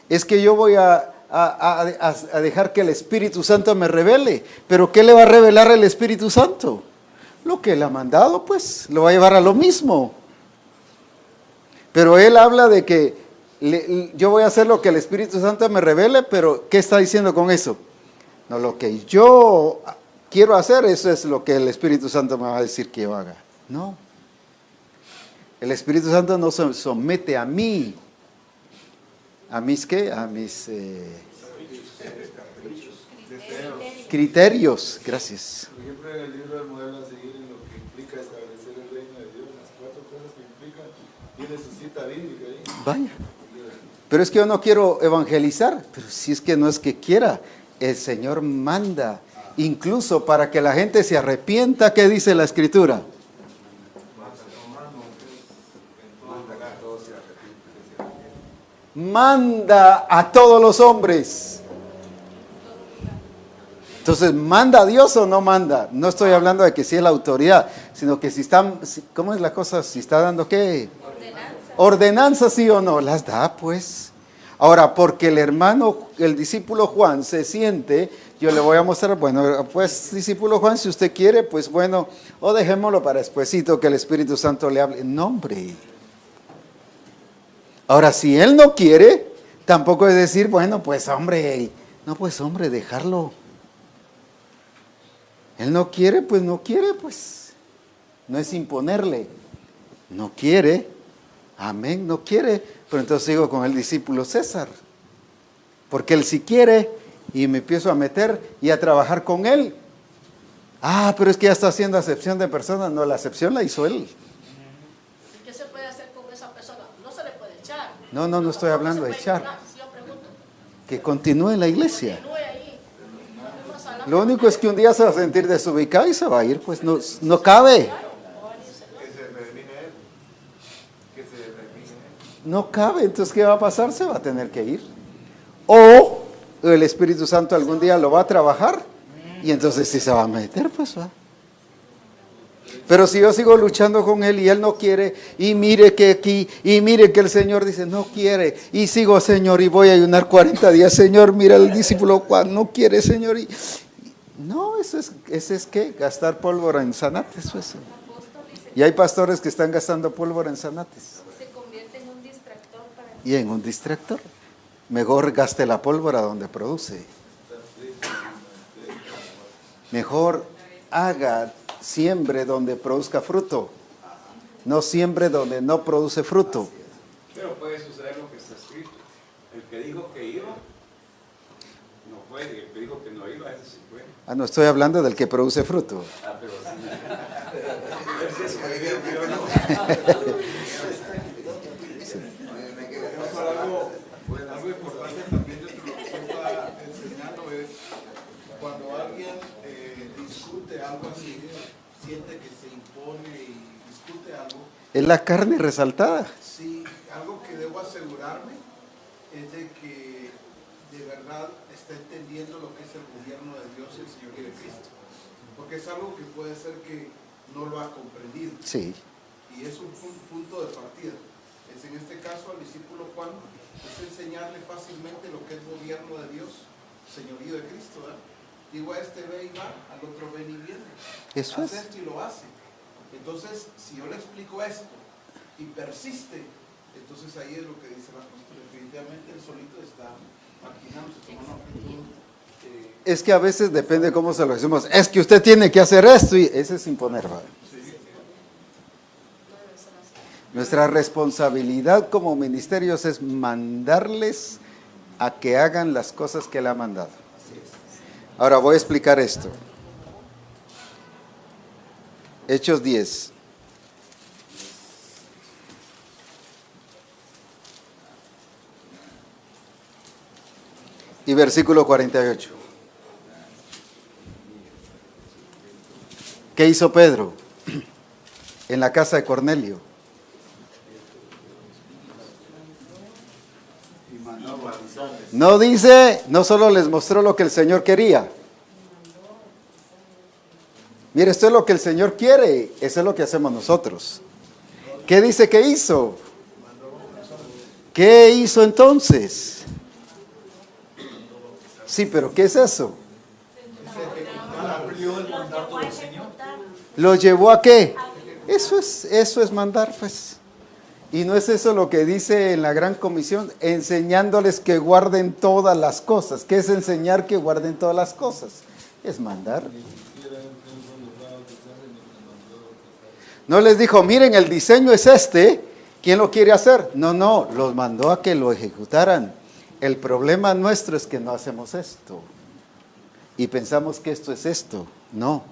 Es que yo voy a dejar que el Espíritu Santo me revele. ¿Pero qué le va a revelar el Espíritu Santo? Lo que él ha mandado, pues, lo va a llevar a lo mismo. Pero él habla de que yo voy a hacer lo que el Espíritu Santo me revele, pero ¿qué está diciendo con eso? No, lo que yo quiero hacer, eso es lo que el Espíritu Santo me va a decir que yo haga. No. El Espíritu Santo no se somete a mí. ¿A mis qué? A mis criterios. Gracias. Por ejemplo, en el libro del modelo a seguir, en lo que implica establecer el reino de Dios, las 4 cosas que implican, tiene su cita bíblica ahí. Vaya. Pero es que yo no quiero evangelizar. Pero si es que no es que quiera, el Señor manda. Incluso para que la gente se arrepienta, ¿qué dice la Escritura? Manda a todos los hombres. Entonces, ¿manda a Dios o no manda? No estoy hablando de que sí es la autoridad, sino que si está, ¿cómo es la cosa? Si está dando ¿qué? Ordenanza, sí o no, las da pues. Ahora, porque el hermano, el discípulo Juan se siente, yo le voy a mostrar, bueno, pues discípulo Juan, si usted quiere, pues bueno, o dejémoslo para despuesito que el Espíritu Santo le hable. No, hombre. Ahora, si él no quiere, tampoco es decir, bueno, pues hombre, no, pues hombre, dejarlo. Él no quiere, pues no quiere, pues. No es imponerle. No quiere. Amén, no quiere. Pero entonces sigo con el discípulo César. Porque él sí quiere y me empiezo a meter y a trabajar con él. Ah, pero es que ya está haciendo acepción de personas. No, la acepción la hizo él. ¿Qué se puede hacer con esa persona? No se le puede echar. No estoy hablando de echar. Yo pregunto, Que continúe en la iglesia. continúe ahí. Más adelante. Lo único es que un día se va a sentir desubicado y se va a ir, pues no cabe. Que se determine él. Que se determine él. No cabe, entonces ¿qué va a pasar? Se va a tener que ir. O el Espíritu Santo algún día lo va a trabajar y entonces sí se va a meter, pues va. Pero si yo sigo luchando con él y él no quiere, y mire que aquí, y mire que el Señor dice no quiere, y sigo, Señor, y voy a ayunar 40 días, Señor, mira el discípulo Juan, no quiere, Señor. No, eso es ¿qué? Gastar pólvora en zanates, eso. Y hay pastores que están gastando pólvora en zanates. Se convierte en un distractor para Y en un distractor. Mejor gaste la pólvora donde produce. Mejor siembre donde produzca fruto. No siembre donde no produce fruto. Pero puede suceder lo que está escrito. El que dijo que iba, no puede. El que dijo que no iba, ese sí puede. No estoy hablando del que produce fruto. Pero sí. Algo importante también de lo que usted está enseñando es cuando alguien discute algo así, siente que se impone y discute algo. Es la carne resaltada. Sí, algo que debo asegurarme es de que de verdad está entendiendo lo que es el gobierno de Dios y el Señor Jesucristo. Porque es algo que puede ser que no lo ha comprendido. Sí. Y es un punto de partida. Es en este caso al discípulo Juan, es enseñarle fácilmente lo que es gobierno de Dios, señorío de Cristo, ¿verdad? Digo, a este ve y va, al otro ven y viene. Eso Hace es. esto y lo hace. Entonces, si yo le explico esto y persiste, entonces ahí es lo que dice la apóstol. Definitivamente el solito está maquinándose, tomando actitud. Es que a veces depende cómo se lo decimos. Es que usted tiene que hacer esto y ese es imponer, ¿vale? Nuestra responsabilidad como ministerios es mandarles a que hagan las cosas que Él ha mandado. Ahora voy a explicar esto. Hechos 10. Y versículo 48. ¿Qué hizo Pedro en la casa de Cornelio? No dice, no solo les mostró lo que el Señor quería. Mire, esto es lo que el Señor quiere, eso es lo que hacemos nosotros. ¿Qué dice que hizo? ¿Qué hizo entonces? Sí, pero ¿qué es eso? ¿Lo llevó a qué? Eso es mandar, pues. Y no es eso lo que dice en la Gran Comisión, enseñándoles que guarden todas las cosas. ¿Qué es enseñar que guarden todas las cosas? Es mandar. No les dijo, miren, el diseño es este, ¿quién lo quiere hacer? No, los mandó a que lo ejecutaran. El problema nuestro es que no hacemos esto. Y pensamos que esto es esto. No.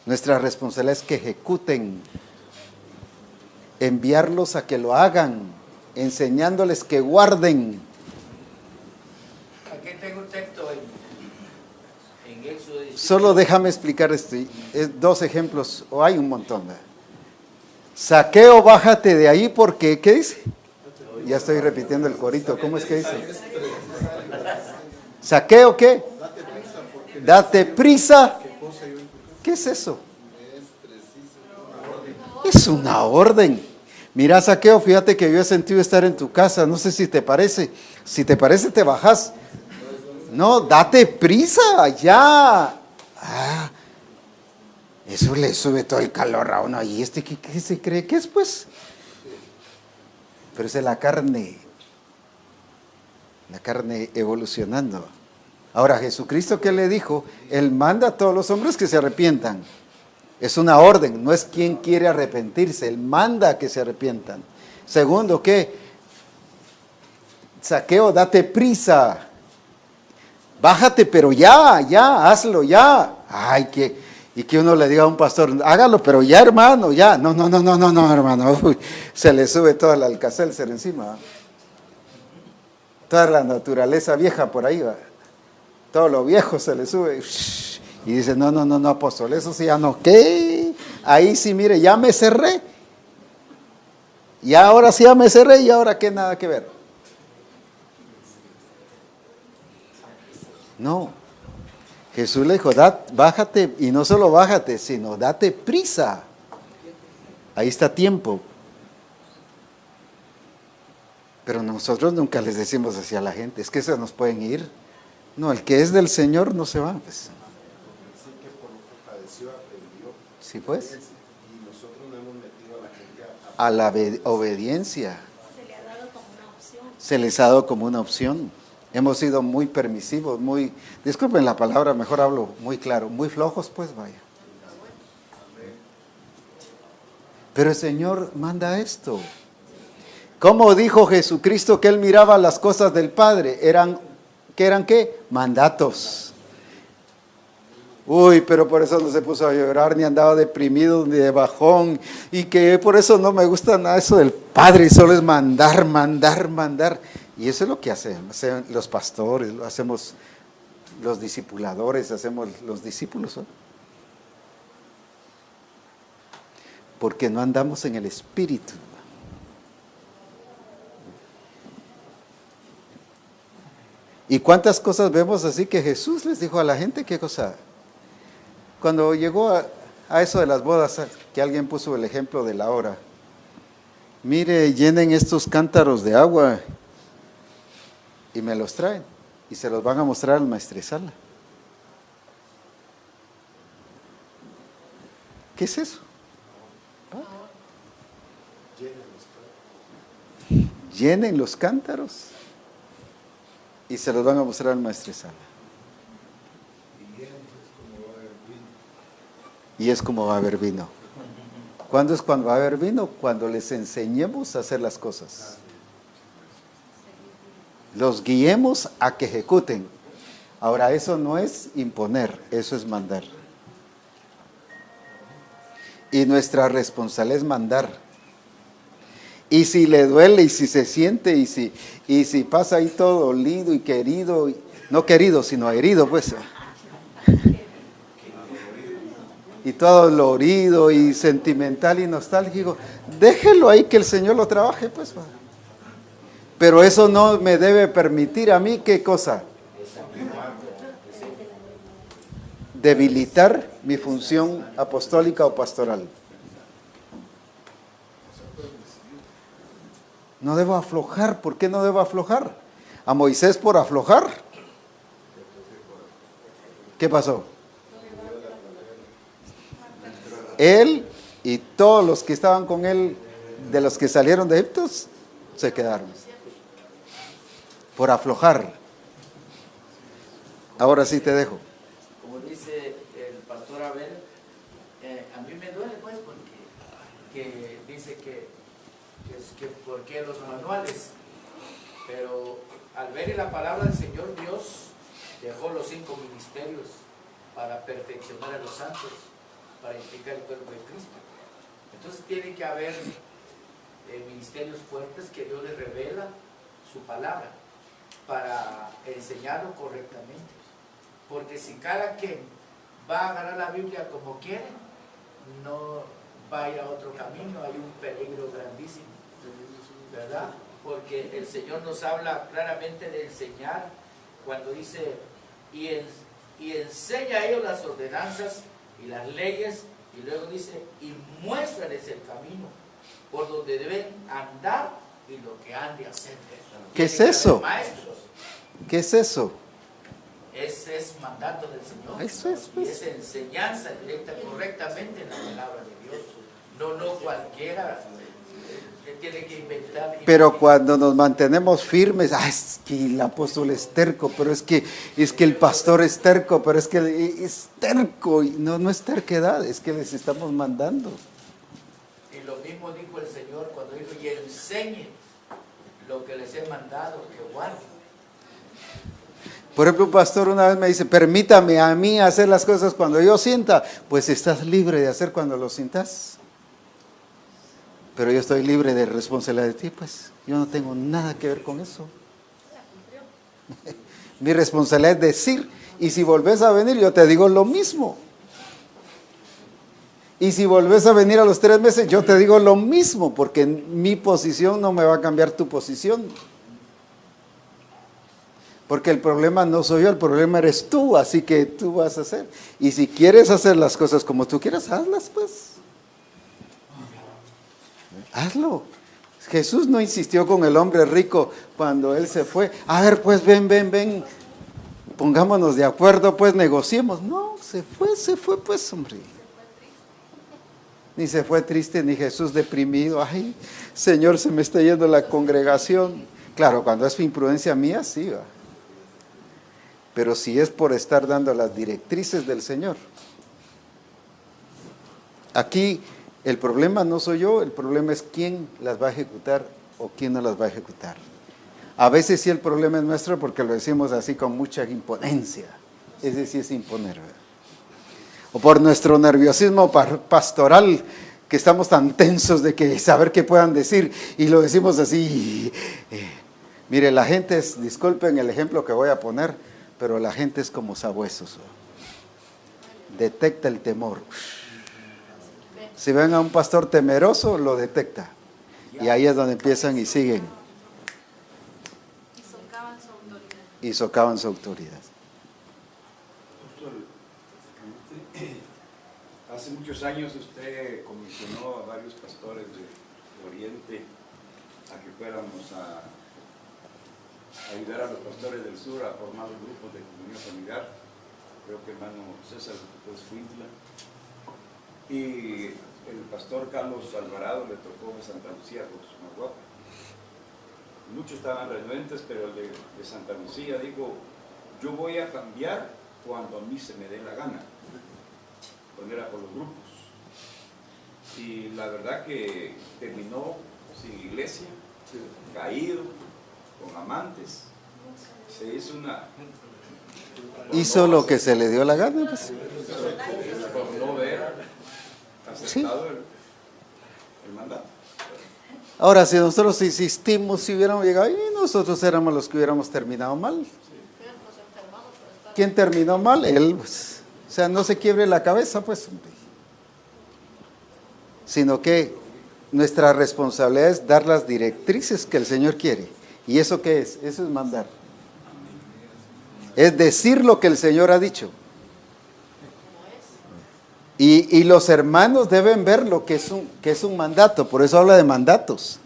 Nuestra responsabilidad es que ejecuten. Enviarlos a que lo hagan, enseñándoles que guarden. Aquí tengo un texto en Éxodo 17. Solo déjame explicar esto, dos ejemplos, o hay un montón. Saqueo, bájate de ahí porque, ¿qué dice? Ya estoy repitiendo el corito, ¿cómo es que dice? Saqueo, ¿qué? Date prisa. ¿Qué es eso? Es una orden. Mira, Saqueo, fíjate que yo he sentido estar en tu casa, no sé si te parece. Si te parece, te bajas. No, date prisa, ya. Eso le sube todo el calor a uno. ¿Y qué se cree que es, pues? Pero esa es la carne evolucionando. Ahora, Jesucristo, ¿qué le dijo? Él manda a todos los hombres que se arrepientan. Es una orden, no es quien quiere arrepentirse, Él manda a que se arrepientan. Segundo, ¿qué? Saqueo, date prisa. Bájate, pero ya, hazlo, ya. Y que uno le diga a un pastor, hágalo, pero ya, hermano, ya. No, hermano. Uy, se le sube toda la Alka-Seltzer encima. ¿Va? Toda la naturaleza vieja por ahí va. Todo lo viejo se le sube. Y dice, no, apóstol, eso sí ya no. ¿Qué? Ahí sí, mire, ya me cerré. Y ahora sí ya me cerré y ahora qué, nada que ver. No. Jesús le dijo, bájate, y no solo bájate, sino date prisa. Ahí está tiempo. Pero nosotros nunca les decimos así a la gente, es que se nos pueden ir. No, el que es del Señor no se va. Pues. Así que por lo que padeció, aprendió. Sí, pues. Y nosotros no hemos metido a la gente A la obediencia. Se le ha dado como una opción. Se les ha dado como una opción. Hemos sido muy permisivos, muy, disculpen la palabra, mejor hablo muy claro, muy flojos, pues vaya. Pero el Señor manda esto. ¿Cómo dijo Jesucristo que Él miraba las cosas del Padre? ¿Qué eran qué? Mandatos. Uy, pero por eso no se puso a llorar, ni andaba deprimido, ni de bajón, y que por eso no me gusta nada eso del Padre, solo es mandar. Y eso es lo que hacen los pastores, lo hacemos los discipuladores, hacemos los discípulos. ¿No? Porque no andamos en el Espíritu. ¿Y cuántas cosas vemos así que Jesús les dijo a la gente? ¿Qué cosa? Cuando llegó a eso de las bodas, que alguien puso el ejemplo de la hora. Mire, llenen estos cántaros de agua y me los traen. Y se los van a mostrar al maestresala. ¿Qué es eso? ¿Ah? Llenen los cántaros y se los van a mostrar al maestresala. Y es como va a haber vino. ¿Cuándo es cuando va a haber vino? Cuando les enseñemos a hacer las cosas. Los guiemos a que ejecuten. Ahora, eso no es imponer, eso es mandar. Y nuestra responsabilidad es mandar. Y si le duele, y si se siente, y si pasa ahí todo dolido y querido, no querido, sino herido, pues. Y todo dolorido y sentimental y nostálgico, déjelo ahí que el Señor lo trabaje, pues. Pero eso no me debe permitir a mí, ¿qué cosa? Debilitar mi función apostólica o pastoral. No debo aflojar. ¿Por qué no debo aflojar? A Moisés por aflojar. ¿Qué pasó? Él y todos los que estaban con él, de los que salieron de Egipto, se quedaron. Por aflojar. Ahora sí te dejo. Como dice el pastor Abel, a mí me duele pues porque dice que por qué los manuales, pero al ver en la palabra del Señor, Dios dejó los 5 ministerios para perfeccionar a los santos, para edificar el cuerpo de Cristo. Entonces tiene que haber ministerios fuertes que Dios les revela su palabra para enseñarlo correctamente, porque si cada quien va a agarrar la Biblia como quiere, no va a ir a otro camino, hay un peligro grandísimo, ¿verdad? Porque el Señor nos habla claramente de enseñar cuando dice y enseña a ellos las ordenanzas y las leyes, y luego dice y muéstrales el camino por donde deben andar y lo que han de hacer. ¿Qué es eso? Maestros. ¿Qué es eso? Ese es mandato del Señor. Eso es, pues. Y es enseñanza directa correctamente en la palabra de Dios. No cualquiera tiene que inventar. Pero cuando nos mantenemos firmes, es que el apóstol es terco, pero es que el pastor es terco, pero es que es terco. Y no es terquedad, es que les estamos mandando. Y lo mismo dijo el Señor cuando dijo, y enseñen lo que les he mandado, que guarden. Por ejemplo, un pastor una vez me dice, permítame a mí hacer las cosas cuando yo sienta. Pues estás libre de hacer cuando lo sientas. Pero yo estoy libre de responsabilidad de ti, pues. Yo no tengo nada que ver con eso. Mi responsabilidad es decir, y si volvés a venir, yo te digo lo mismo. Y si volvés a venir a los 3 meses, yo te digo lo mismo, porque mi posición no me va a cambiar tu posición. Porque el problema no soy yo, el problema eres tú, así que tú vas a hacer. Y si quieres hacer las cosas como tú quieras, hazlas pues. Hazlo. Jesús no insistió con el hombre rico cuando él se fue. A ver, pues ven. Pongámonos de acuerdo, pues negociemos. No, se fue pues, hombre. Ni se fue triste, ni Jesús deprimido. Ay, Señor, se me está yendo la congregación. Claro, cuando es imprudencia mía, sí va. Pero si es por estar dando las directrices del Señor. Aquí el problema no soy yo, el problema es quién las va a ejecutar o quién no las va a ejecutar. A veces sí el problema es nuestro porque lo decimos así con mucha imponencia. Ese sí es imponer, ¿verdad? O por nuestro nerviosismo pastoral, que estamos tan tensos de que saber qué puedan decir y lo decimos así. Mire, la gente es, disculpen el ejemplo que voy a poner, pero la gente es como sabuesos. Detecta el temor. Si ven a un pastor temeroso, lo detecta. Y ahí es donde empiezan y siguen. Y socavan su autoridad. Hace muchos años usted comisionó a varios pastores de Oriente a que fuéramos a ayudar a los pastores del sur a formar grupos de comunión familiar. Creo que hermano César Fuintla. Y el pastor Carlos Alvarado le tocó a Santa Lucía por su Maguapa. Muchos estaban renuentes, pero el de Santa Lucía dijo, yo voy a cambiar cuando a mí se me dé la gana. Cuando era por los grupos. Y la verdad que terminó sin iglesia, caído, con amantes. Se hizo Hizo lo que se le dio la gana, pues. Por no ver aceptado el mandato. Ahora, si nosotros insistimos, si hubiéramos llegado, y nosotros éramos los que hubiéramos terminado mal. ¿Quién terminó mal? Él, pues. O sea, no se quiebre la cabeza, pues. Sino que nuestra responsabilidad es dar las directrices que el Señor quiere. ¿Y eso qué es? Eso es mandar. Es decir lo que el Señor ha dicho. Y los hermanos deben ver lo que es un mandato. Por eso habla de mandatos.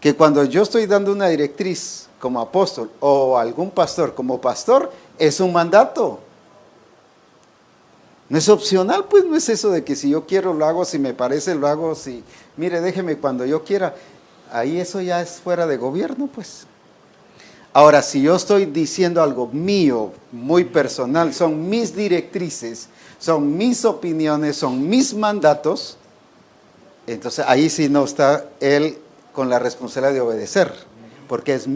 Que cuando yo estoy dando una directriz como apóstol o algún pastor como pastor, es un mandato. No es opcional, pues no es eso de que si yo quiero lo hago, si me parece lo hago, si, mire, déjeme cuando yo quiera. Ahí eso ya es fuera de gobierno, pues. Ahora, si yo estoy diciendo algo mío, muy personal, son mis directrices, son mis opiniones, son mis mandatos, entonces ahí sí no está él con la responsabilidad de obedecer, porque es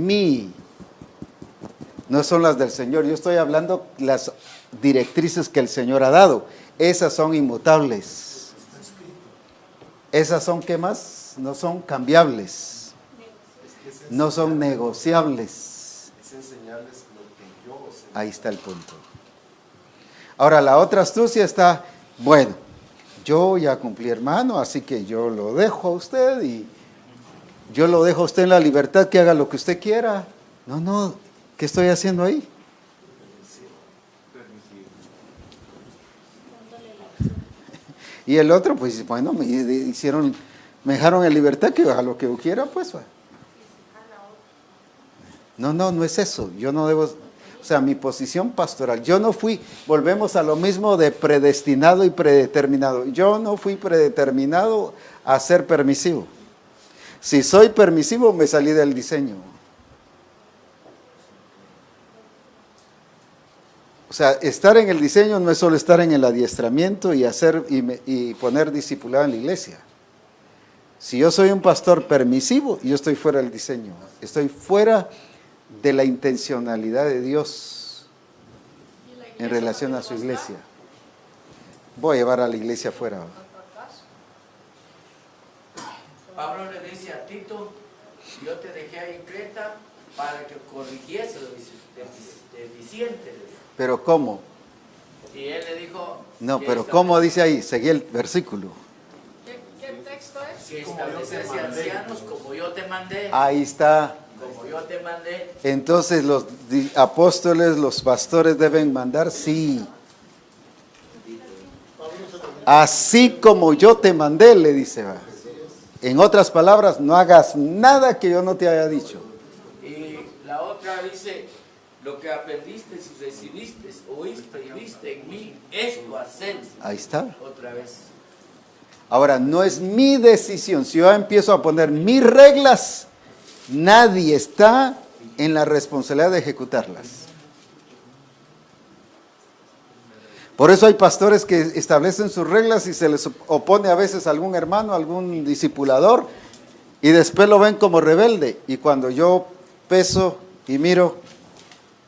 no son las del Señor. Yo estoy hablando las directrices que el Señor ha dado. Esas son inmutables. Esas son, ¿qué más? No son cambiables. No son negociables. Es enseñarles lo que yo sé. Ahí está el punto. Ahora, la otra astucia está, bueno, yo ya cumplí, hermano, así que yo lo dejo a usted y yo lo dejo a usted en la libertad que haga lo que usted quiera. No, ¿qué estoy haciendo ahí? Y el otro, pues, bueno, me dejaron en libertad que haga lo que yo quiera, pues. No es eso. Yo no debo, o sea, mi posición pastoral, yo no fui, volvemos a lo mismo de predestinado y predeterminado. Yo no fui predeterminado a ser permisivo. Si soy permisivo, me salí del diseño. O sea, estar en el diseño no es solo estar en el adiestramiento y hacer y poner discipulado en la iglesia. Si yo soy un pastor permisivo, yo estoy fuera del diseño. Estoy fuera de la intencionalidad de Dios Y la en relación a su también va iglesia. Voy a llevar a la iglesia afuera. estar al fracaso. Pablo le dice a Tito, yo te dejé ahí en Creta para que corrigiese los deficientes. Pero ¿cómo? Y él le dijo... No, que pero ¿cómo dice ahí? Seguí el versículo. ¿Qué texto es? Que estableciese ancianos como yo te mandé. Ahí está. Como yo te mandé. Entonces los apóstoles, los pastores deben mandar, sí. Así como yo te mandé, le dice. Va. En otras palabras, no hagas nada que yo no te haya dicho. Y la otra dice, lo que aprendiste y recibiste, oíste y viste en mí, esto haced. Ahí está. Otra vez. Ahora, no es mi decisión. Si yo empiezo a poner mis reglas, nadie está en la responsabilidad de ejecutarlas. Por eso hay pastores que establecen sus reglas y se les opone a veces algún hermano, algún discipulador, y después lo ven como rebelde. Y cuando yo peso y miro,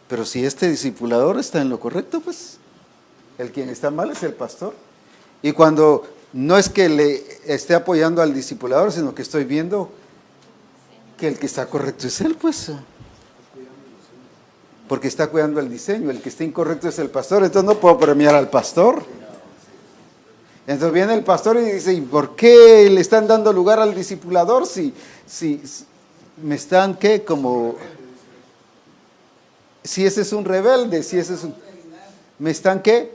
pero si este discipulador está en lo correcto, pues el quien está mal es el pastor. Y cuando no es que le esté apoyando al discipulador, sino que estoy viendo que el que está correcto es él, pues. Porque está cuidando el diseño, el que está incorrecto es el pastor, entonces no puedo premiar al pastor. Entonces viene el pastor y dice, ¿y por qué le están dando lugar al discipulador si me están, qué, como, si ese es un rebelde, si ese es un, me están, qué,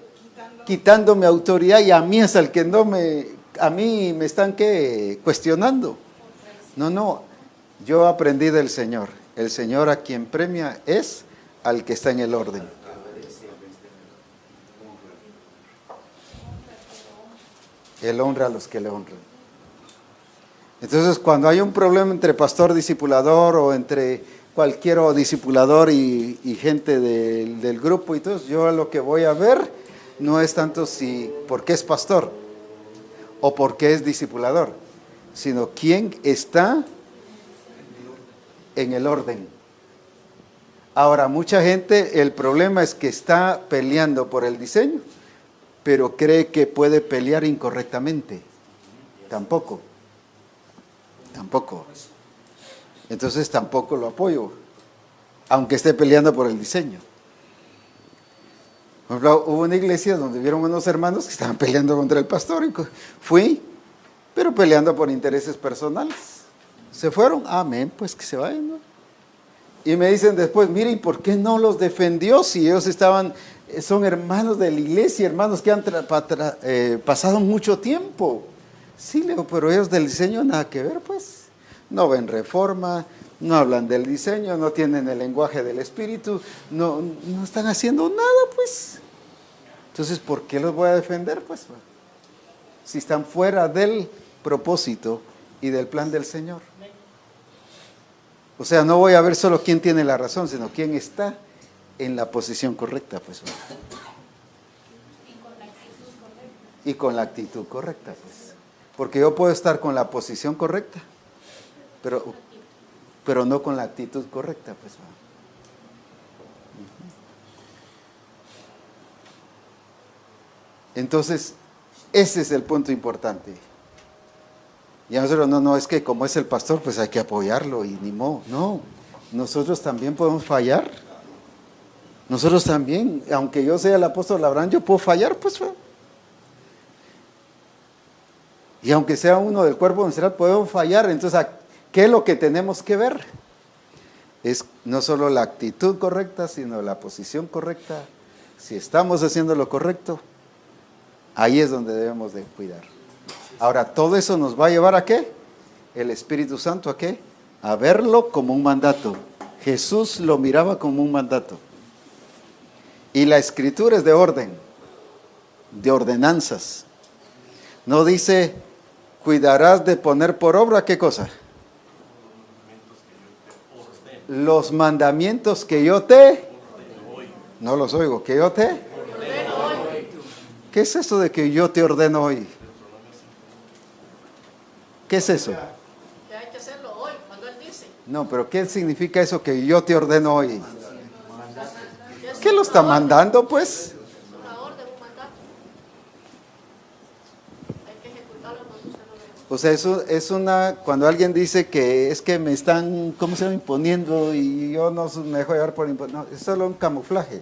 quitando mi autoridad y a mí es el que no me, a mí me están, qué, cuestionando? No, yo aprendí del Señor, el Señor a quien premia es al que está en el orden. Él honra a los que le honran. Entonces, cuando hay un problema entre pastor discipulador o entre cualquier discipulador y gente del grupo, entonces yo lo que voy a ver no es tanto si por qué es pastor o por qué es discipulador, sino quién está en el orden. Ahora, mucha gente, el problema es que está peleando por el diseño, pero cree que puede pelear incorrectamente. Tampoco. Entonces tampoco lo apoyo, aunque esté peleando por el diseño. Por ejemplo, hubo una iglesia donde vieron unos hermanos que estaban peleando contra el pastor. Y fui, pero peleando por intereses personales. Se fueron, amén, pues que se vayan, ¿no? Y me dicen después, mire, ¿y por qué no los defendió si ellos son hermanos de la iglesia, hermanos que han pasado mucho tiempo? Sí, le digo, pero ellos del diseño nada que ver, pues. No ven reforma, no hablan del diseño, no tienen el lenguaje del espíritu, no están haciendo nada, pues. Entonces, ¿por qué los voy a defender, pues? Si están fuera del propósito y del plan del Señor. O sea, no voy a ver solo quién tiene la razón, sino quién está en la posición correcta, pues. Y con la actitud correcta, pues. Porque yo puedo estar con la posición correcta, pero no con la actitud correcta, pues. Entonces, ese es el punto importante. Y a nosotros, no, es que como es el pastor, pues hay que apoyarlo y ni modo. No, nosotros también podemos fallar. Nosotros también, aunque yo sea el apóstol Abraham, yo puedo fallar, pues. Y aunque sea uno del cuerpo ministerial, podemos fallar. Entonces, ¿qué es lo que tenemos que ver? Es no solo la actitud correcta, sino la posición correcta. Si estamos haciendo lo correcto, ahí es donde debemos de cuidar. Ahora, todo eso nos va a llevar ¿a qué? El Espíritu Santo, ¿a qué? A verlo como un mandato. Jesús lo miraba como un mandato. Y la Escritura es de orden, de ordenanzas. No dice, cuidarás de poner por obra, ¿qué cosa? Los mandamientos que yo te... No los oigo, que yo te... ¿Qué es eso de que yo te ordeno hoy? ¿Qué es eso? Que hay que hacerlo hoy. cuando Él dice. No, pero ¿qué significa eso que yo te ordeno hoy? Es ¿Qué lo está mandando, pues? una orden, un mandato. Hay que ejecutarlo cuando usted lo ve. O sea, eso es una, cuando alguien dice que es que me están, ¿cómo se llama? Imponiendo y yo no me dejo llevar por imponer. No, es solo un camuflaje.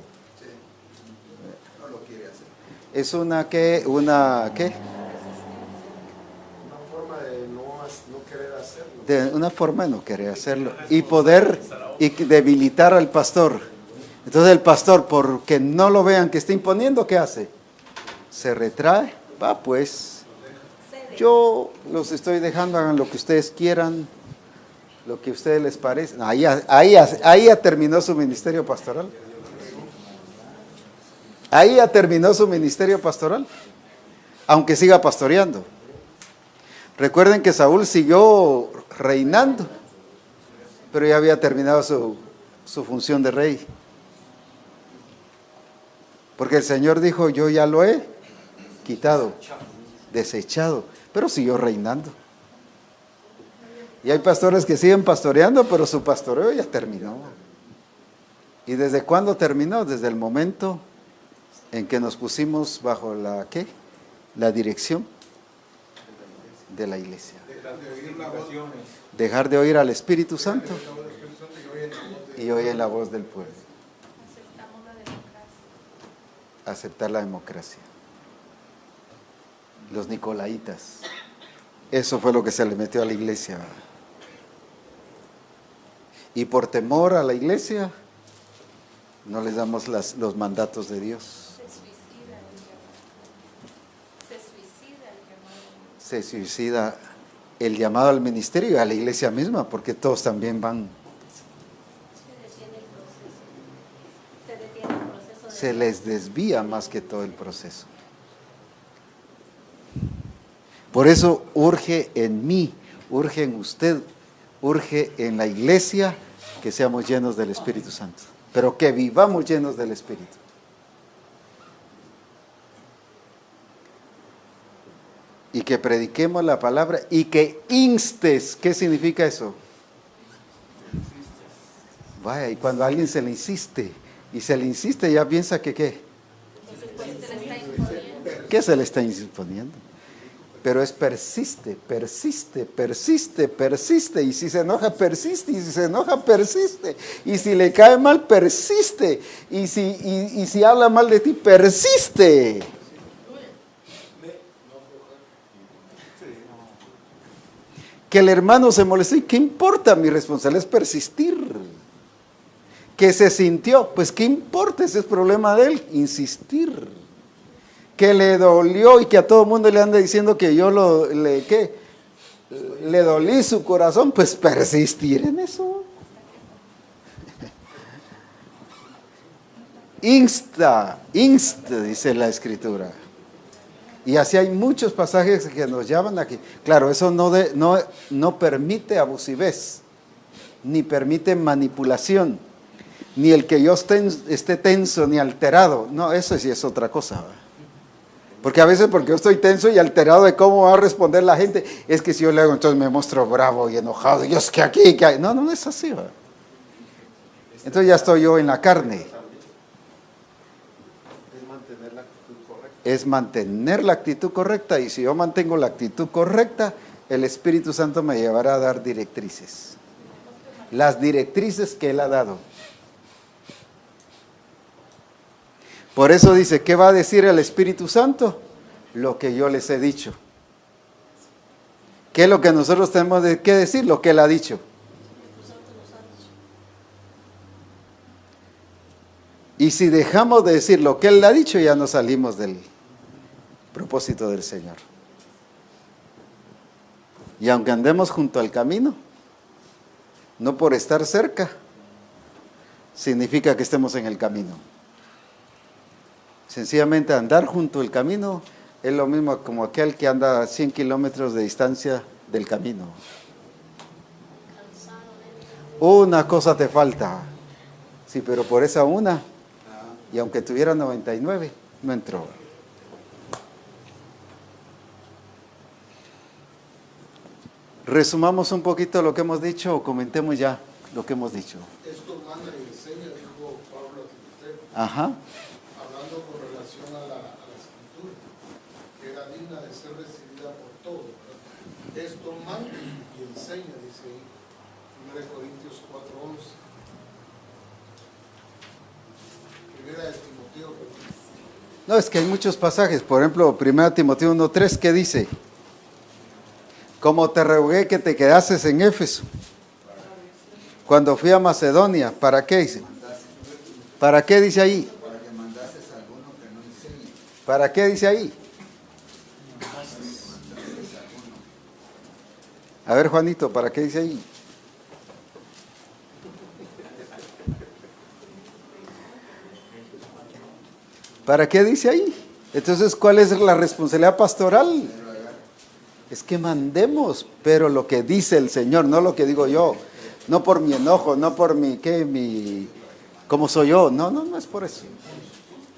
No lo quiere hacer. Es una, ¿qué? Una, ¿qué? Una forma de no querer hacerlo. De una forma de no querer hacerlo y poder y debilitar al pastor. Entonces el pastor, porque no lo vean que está imponiendo, ¿qué hace? Se retrae, va pues, yo los estoy dejando, hagan lo que ustedes quieran, lo que a ustedes les parece. No, ahí ya terminó su ministerio pastoral. Ahí ya terminó su ministerio pastoral, aunque siga pastoreando. Recuerden que Saúl siguió reinando, pero ya había terminado su función de rey. Porque el Señor dijo, yo ya lo he quitado, desechado, pero siguió reinando. Y hay pastores que siguen pastoreando, pero su pastoreo ya terminó. ¿Y desde cuándo terminó? Desde el momento en que nos pusimos bajo la, ¿qué? La dirección de la iglesia. Dejar de oír al Espíritu Santo y oír la voz del pueblo. Aceptamos la democracia. Aceptar la democracia. Los nicolaitas. Eso fue lo que se le metió a la iglesia. Y por temor a la iglesia, no les damos los mandatos de Dios. Se suicida el llamado. Se suicida el llamado. Se suicida el llamado al ministerio y a la iglesia misma, porque todos también van. Se detiene el proceso. Se les desvía más que todo el proceso. Por eso urge en mí, urge en usted, urge en la iglesia que seamos llenos del Espíritu Santo, pero que vivamos llenos del Espíritu. Y que prediquemos la palabra y que instes. ¿Qué significa eso? Vaya, y cuando a alguien se le insiste, y se le insiste, ya piensa que ¿qué? ¿Qué se le está imponiendo? Pero es persiste, persiste, persiste, persiste. Y si se enoja, persiste. Y si se enoja, persiste. Y si le cae mal, persiste. Y si habla mal de ti, persiste. Que el hermano se molestó, ¿y qué importa? Mi responsabilidad es persistir. Que se sintió, pues ¿qué importa? Ese es problema de él, insistir. Que le dolió y que a todo el mundo le anda diciendo que yo le dolí su corazón, pues persistir en eso. Insta, dice la Escritura. Y así hay muchos pasajes que nos llaman aquí. Claro, eso no permite abusivez, ni permite manipulación, ni el que yo esté tenso ni alterado. No, eso sí es otra cosa. Porque a veces porque yo estoy tenso y alterado de cómo va a responder la gente, es que si yo le hago entonces me muestro bravo y enojado, y es que aquí, que hay. No es así. ¿Va? Entonces ya estoy yo en la carne. Es mantener la actitud correcta, y si yo mantengo la actitud correcta, el Espíritu Santo me llevará a dar directrices. Las directrices que Él ha dado. Por eso dice, ¿qué va a decir el Espíritu Santo? Lo que yo les he dicho. ¿Qué es lo que nosotros tenemos que decir? Lo que Él ha dicho. Y si dejamos de decir lo que Él ha dicho, ya nos salimos del propósito del Señor. Y aunque andemos junto al camino, no por estar cerca, significa que estemos en el camino. Sencillamente andar junto al camino es lo mismo como aquel que anda a 100 kilómetros de distancia del camino. Una cosa te falta. Sí, pero por esa una, y aunque tuviera 99, no entró. Resumamos un poquito lo que hemos dicho o comentemos ya lo que hemos dicho. Esto manda y enseña, dijo Pablo a Timoteo, Ajá. hablando con relación a la escritura, que era digna de ser recibida por todos, ¿verdad? Esto manda y enseña, dice ahí, 1 Corintios 4:11. Primera de Timoteo, perdón. No, es que hay muchos pasajes. Por ejemplo, 1 Timoteo 1:3, ¿qué dice? Como te rogué que te quedases en Éfeso. Cuando fui a Macedonia, ¿para qué dice? ¿Para qué dice ahí? Para que mandases a alguno que no enseñe. ¿Para qué dice ahí? A ver, Juanito, ¿para qué dice ahí? ¿Para qué dice ahí? Entonces, ¿cuál es la responsabilidad pastoral? Es que mandemos, pero lo que dice el Señor, no lo que digo yo, no por mi enojo, no por cómo soy yo, no es por eso,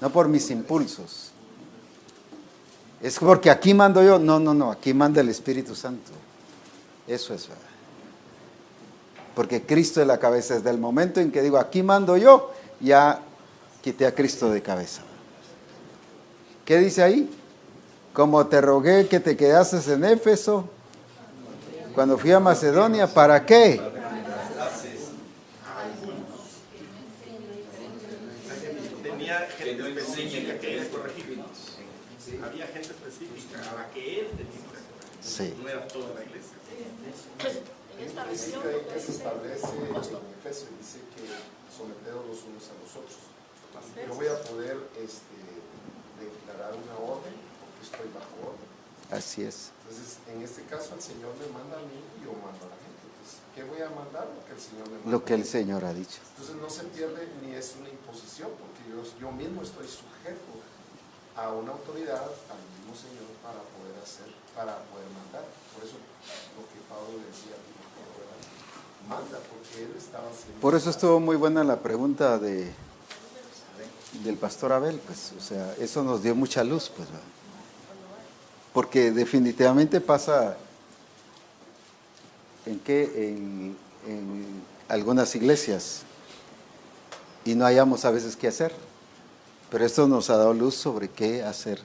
no por mis impulsos. Es porque aquí mando yo, no, aquí manda el Espíritu Santo. Eso es verdad. Porque Cristo es la cabeza. Desde el momento en que digo, aquí mando yo, ya quité a Cristo de cabeza. ¿Qué dice ahí? Como te rogué que te quedases en Éfeso, cuando fui a Macedonia, ¿para qué? Tenía gente específica que él corregía. Había gente específica a la que él tenía que corregir. Sí. No era toda la iglesia. En esta versión, Que se establece en Efesios y dice que sometedos los unos a los otros. Yo voy a poder declarar una orden porque estoy bajo orden. Así es. Entonces, en este caso, el Señor me manda a mí y yo mando a la gente. Entonces, ¿qué voy a mandar? Lo que el Señor me manda. Lo que el Señor ha dicho. Entonces, no se pierde ni es una imposición porque yo mismo estoy sujeto a una autoridad, al mismo Señor, para poder hacer, para poder mandar. Por eso, lo que Pablo decía, manda, porque él estaba haciendo. Por eso estuvo muy buena la pregunta del pastor Abel, pues, o sea, eso nos dio mucha luz, pues, ¿verdad? Porque definitivamente pasa en algunas iglesias y no hayamos a veces qué hacer, pero esto nos ha dado luz sobre qué hacer.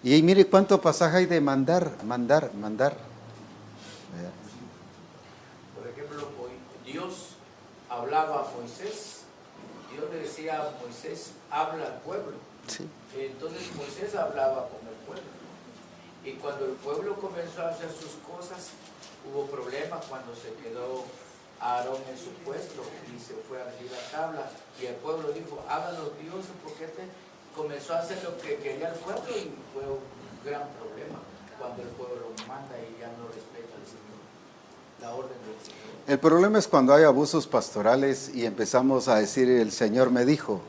Y mire cuánto pasaje hay de mandar. ¿Verdad? Por ejemplo, Dios hablaba a Moisés, Dios le decía a Moisés, habla al pueblo. Sí. Entonces Moisés hablaba con el pueblo. Y cuando el pueblo comenzó a hacer sus cosas, hubo problemas cuando se quedó Aarón en su puesto y se fue a recibir la tabla. Y el pueblo dijo, hagan los dioses, porque comenzó a hacer lo que quería el pueblo y fue un gran problema cuando el pueblo manda y ya no respeta al Señor, la orden del Señor. El problema es cuando hay abusos pastorales y empezamos a decir, el Señor me dijo.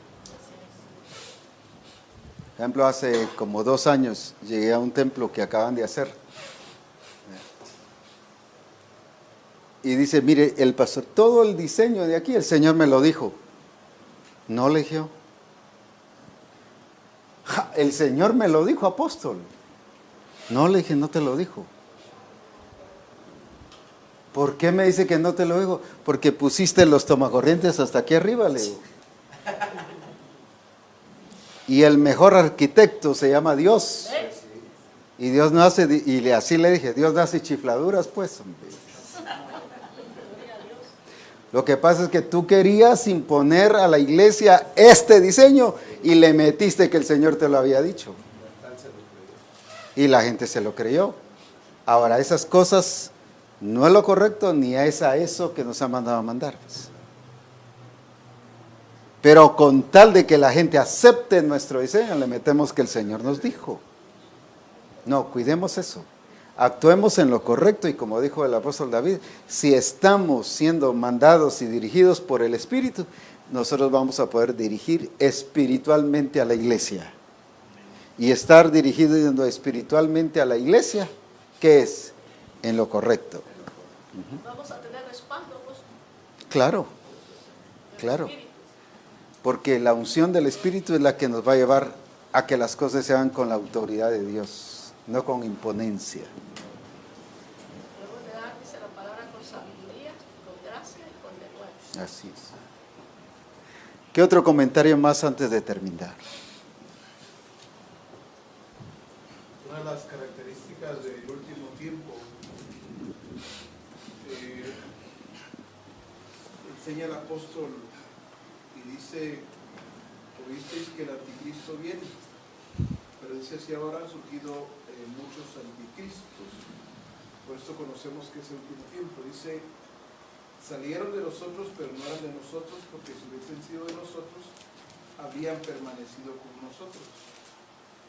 Por ejemplo, hace como 2 años llegué a un templo que acaban de hacer. Y dice, mire, el pastor, todo el diseño de aquí, el Señor me lo dijo. No le dije. El Señor me lo dijo, apóstol. No le dije, no te lo dijo. ¿Por qué me dice que no te lo dijo? Porque pusiste los tomacorrientes hasta aquí arriba, le digo. Y el mejor arquitecto se llama Dios. Y Dios no hace, y así le dije, Dios no hace chifladuras, pues, hombre. Lo que pasa es que tú querías imponer a la iglesia este diseño y le metiste que el Señor te lo había dicho. Y la gente se lo creyó. Ahora, esas cosas no es lo correcto ni es a eso que nos ha mandado a mandar. Pues. Pero con tal de que la gente acepte nuestro diseño, le metemos que el Señor nos dijo. No, cuidemos eso. Actuemos en lo correcto y como dijo el apóstol David, si estamos siendo mandados y dirigidos por el Espíritu, nosotros vamos a poder dirigir espiritualmente a la iglesia. Y estar dirigiendo espiritualmente a la iglesia, ¿qué es? En lo correcto. vamos a tener respaldo, pues, Claro, del claro. Espíritu. Porque la unción del Espíritu es la que nos va a llevar a que las cosas se hagan con la autoridad de Dios, no con imponencia. Luego de dar, dice la Así es. ¿Qué otro comentario más antes de terminar? Una de las características del último tiempo enseña el apóstol y dice, oísteis que el anticristo viene, pero dice así ahora han surgido muchos anticristos, por esto conocemos que es el último tiempo. Dice, salieron de nosotros pero no eran de nosotros, porque si hubiesen sido de nosotros habían permanecido con nosotros,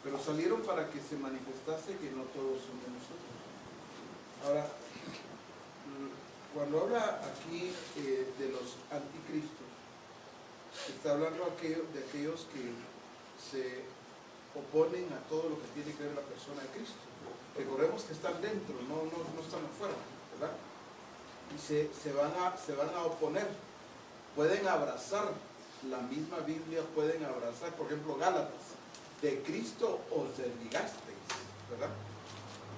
pero salieron para que se manifestase que no todos son de nosotros. Ahora, cuando habla aquí de los anticristos, está hablando de aquellos que se oponen a todo lo que tiene que ver la persona de Cristo. Recordemos que están dentro, no están afuera, ¿verdad? Y se van a oponer. Pueden abrazar la misma Biblia, pueden abrazar, por ejemplo, Gálatas, de Cristo os desligasteis, ¿verdad?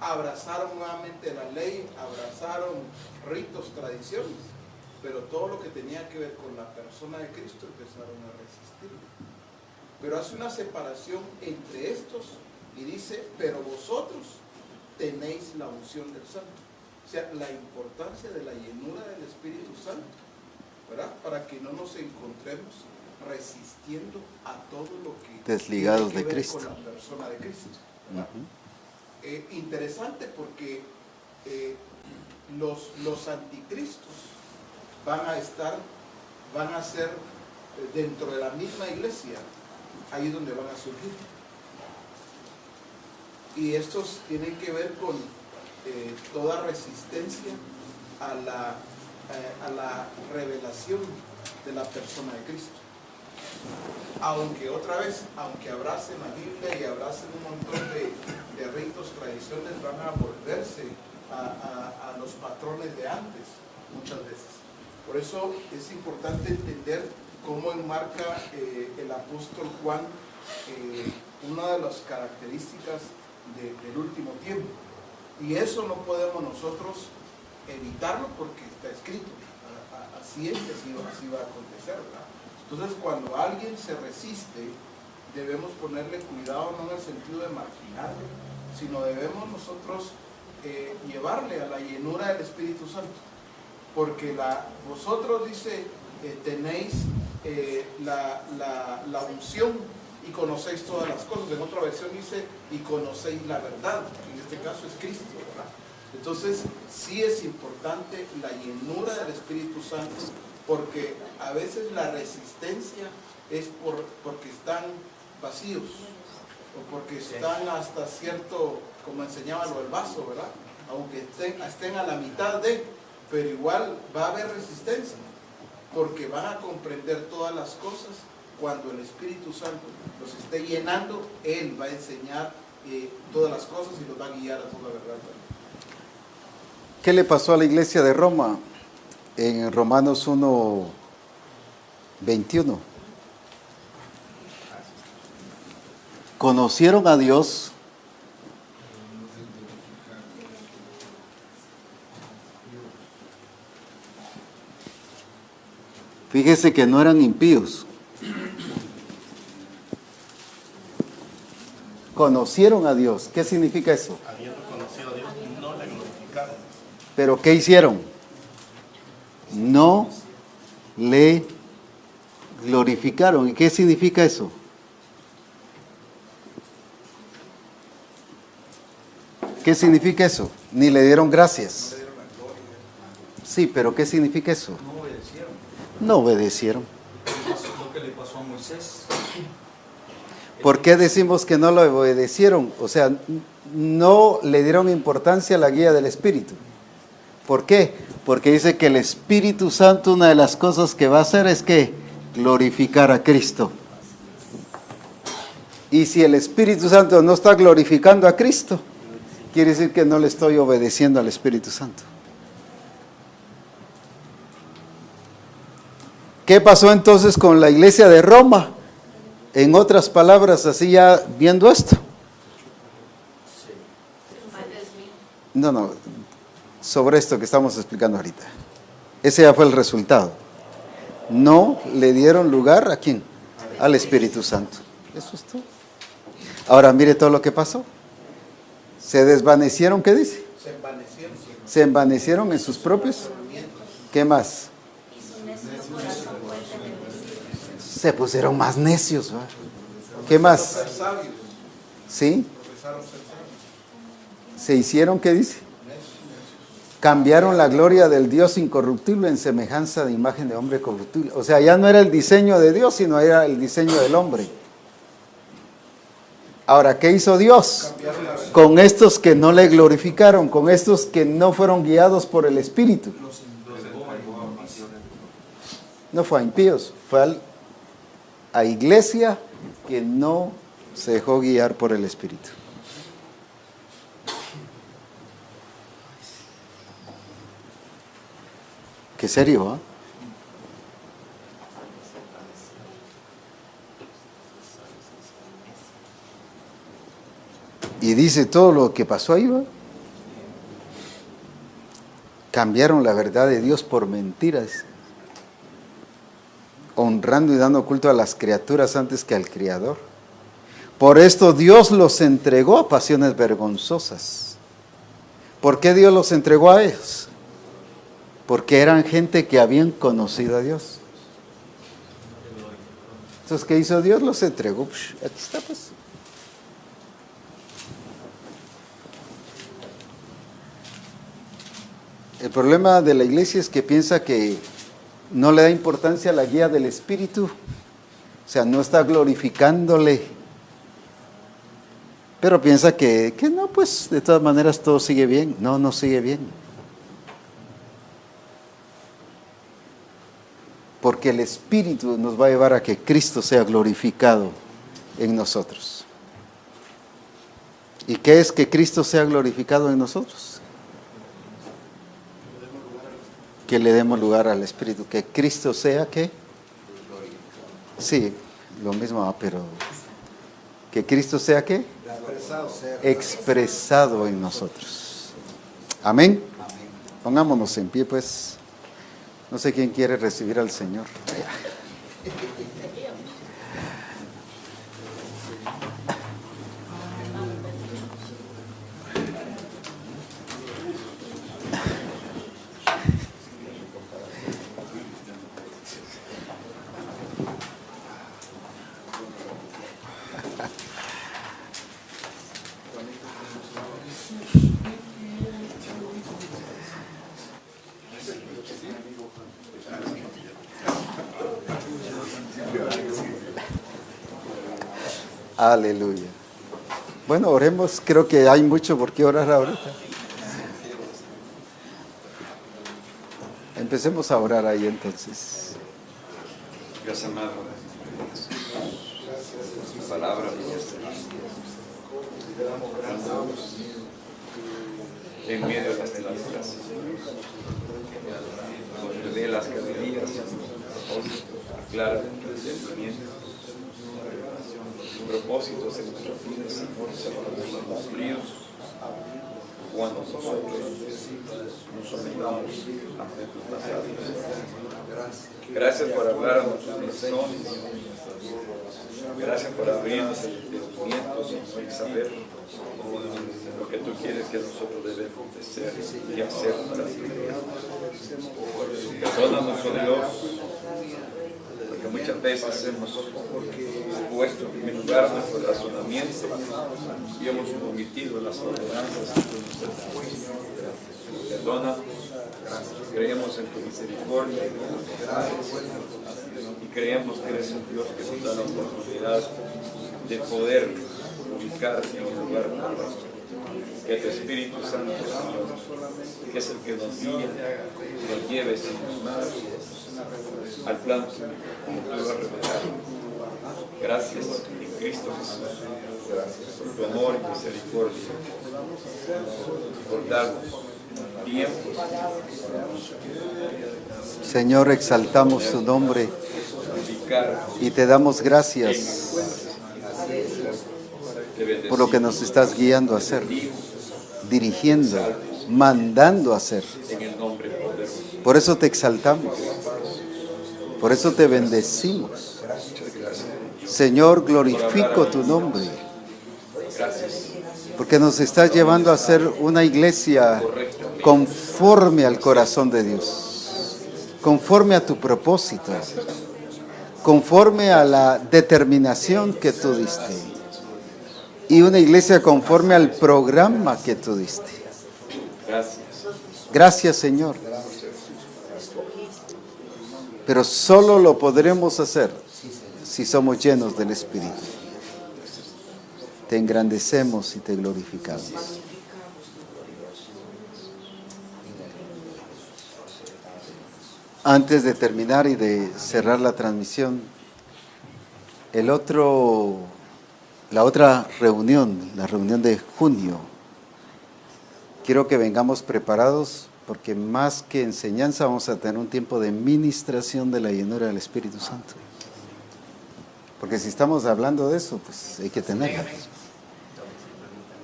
Abrazaron nuevamente la ley, abrazaron ritos, tradiciones, pero todo lo que tenía que ver con la persona de Cristo empezaron a resistir. Pero hace una separación entre estos y dice, pero vosotros tenéis la unción del Santo. O sea, la importancia de la llenura del Espíritu Santo, ¿verdad? Para que no nos encontremos resistiendo a todo lo que desligados tiene que de ver Cristo. con la persona de Cristo, ¿verdad? Interesante porque los anticristos van a ser dentro de la misma iglesia, ahí donde van a surgir. Y estos tienen que ver con toda resistencia a la revelación de la persona de Cristo. Aunque otra vez, aunque abracen la Biblia y abracen un montón de ritos, tradiciones, van a volverse a los patrones de antes muchas veces. Por eso es importante entender cómo enmarca el apóstol Juan una de las características del último tiempo. Y eso no podemos nosotros evitarlo porque está escrito. Así es, así va a acontecer, ¿verdad? Entonces, cuando alguien se resiste, debemos ponerle cuidado, no en el sentido de marginarle, sino debemos nosotros llevarle a la llenura del Espíritu Santo. Porque vosotros, dice, tenéis la unción y conocéis todas las cosas. En otra versión dice, y conocéis la verdad. En este caso es Cristo, ¿verdad? Entonces, sí es importante la llenura del Espíritu Santo, porque a veces la resistencia es porque están vacíos, o porque están hasta cierto, como enseñaba lo del vaso, ¿verdad? Aunque estén a la mitad pero igual va a haber resistencia, porque van a comprender todas las cosas. Cuando el Espíritu Santo los esté llenando, Él va a enseñar todas las cosas y los va a guiar a toda la verdad. ¿Qué le pasó a la iglesia de Roma? En Romanos 1:21. Conocieron a Dios, fíjese que no eran impíos. Conocieron a Dios. ¿Qué significa eso? Habiendo conocido a Dios, no le glorificaron. ¿Pero qué hicieron? No le glorificaron. ¿Y qué significa eso? ¿Qué significa eso? Ni le dieron gracias. Sí, pero ¿qué significa eso? No obedecieron. No obedecieron. Lo que le pasó a Moisés. ¿Por qué decimos que no lo obedecieron? O sea, no le dieron importancia a la guía del Espíritu. ¿Por qué? Porque dice que el Espíritu Santo, una de las cosas que va a hacer es que glorificar a Cristo. Y si el Espíritu Santo no está glorificando a Cristo, quiere decir que no le estoy obedeciendo al Espíritu Santo. ¿Qué pasó entonces con la iglesia de Roma? En otras palabras, así ya viendo esto. No, sobre esto que estamos explicando ahorita. Ese ya fue el resultado. no le dieron lugar ¿a quién? Al Espíritu Santo. Eso es todo. Ahora mire todo lo que pasó. Se desvanecieron, ¿qué dice? Se envanecieron en sus propios. ¿Qué más? Se pusieron más necios, ¿va? ¿Qué más? ¿Sí? Se hicieron, ¿qué dice? Cambiaron la gloria del Dios incorruptible en semejanza de imagen de hombre corruptible. O sea, ya no era el diseño de Dios, sino era el diseño del hombre. Ahora, ¿qué hizo Dios? Con estos que no le glorificaron, con estos que no fueron guiados por el Espíritu. No fue a impíos, fue a iglesia que no se dejó guiar por el Espíritu. Qué serio, ¿eh? Y dice todo lo que pasó ahí, ¿va? Cambiaron la verdad de Dios por mentiras, honrando y dando culto a las criaturas antes que al Creador. Por esto Dios los entregó a pasiones vergonzosas. ¿Por qué Dios los entregó a ellos? Porque eran gente que habían conocido a Dios. Entonces, ¿qué hizo Dios? Los entregó. Aquí está, pues. El problema de la iglesia es que piensa que no le da importancia a la guía del Espíritu. O sea, no está glorificándole. Pero piensa que no, pues de todas maneras todo sigue bien. No, no sigue bien. Porque el Espíritu nos va a llevar a que Cristo sea glorificado en nosotros. ¿Y qué es que Cristo sea glorificado en nosotros? Que le demos lugar al Espíritu. Que Cristo sea, ¿qué? Sí, lo mismo, pero que Cristo sea, ¿qué? Expresado en nosotros. Amén. Pongámonos en pie, pues. No sé quién quiere recibir al Señor. Aleluya. Bueno, oremos. Creo que hay mucho por qué orar ahorita. Empecemos a orar ahí entonces. Gracias, amado. La palabra en medio de las tinieblas nos revela las caballerías, aclara el entendimiento, propósitos en nuestras vidas, Señor, se van a cumplir cuando nosotros nos sometamos ante tu palabra. Gracias por hablar a nuestros corazones. Gracias por abrirnos el entendimiento y saber lo que tú quieres que nosotros debemos de ser y hacer para ti. Perdónanos, oh Dios, porque muchas veces hemos puesto en primer lugar nuestro razonamiento y hemos omitido las ordenanzas de nuestra vida. Perdona, creemos en tu misericordia y creemos que eres un Dios que nos da la oportunidad de poder ubicar en el lugar correcto. Que tu Espíritu Santo, Señor, que es el que nos guía, nos lleve sin más al plan como tú lo has revelado. Gracias en Cristo Jesús por tu amor y misericordia, por darnos tiempo. Señor, exaltamos tu nombre y te damos gracias por lo que nos estás guiando a hacer, dirigiendo, mandando a hacer. Por eso te exaltamos, Por eso te bendecimos. Señor, glorifico tu nombre. Porque nos estás llevando a ser una iglesia conforme al corazón de Dios, conforme a tu propósito, conforme a la determinación que tú diste, y una iglesia conforme al programa que tú diste. Gracias, Señor. Pero solo lo podremos hacer si somos llenos del Espíritu. Te engrandecemos y te glorificamos. Antes de terminar y de cerrar la transmisión, la otra reunión, la reunión de junio, quiero que vengamos preparados porque más que enseñanza vamos a tener un tiempo de ministración de la llenura del Espíritu Santo. Porque si estamos hablando de eso, pues hay que tenerlo.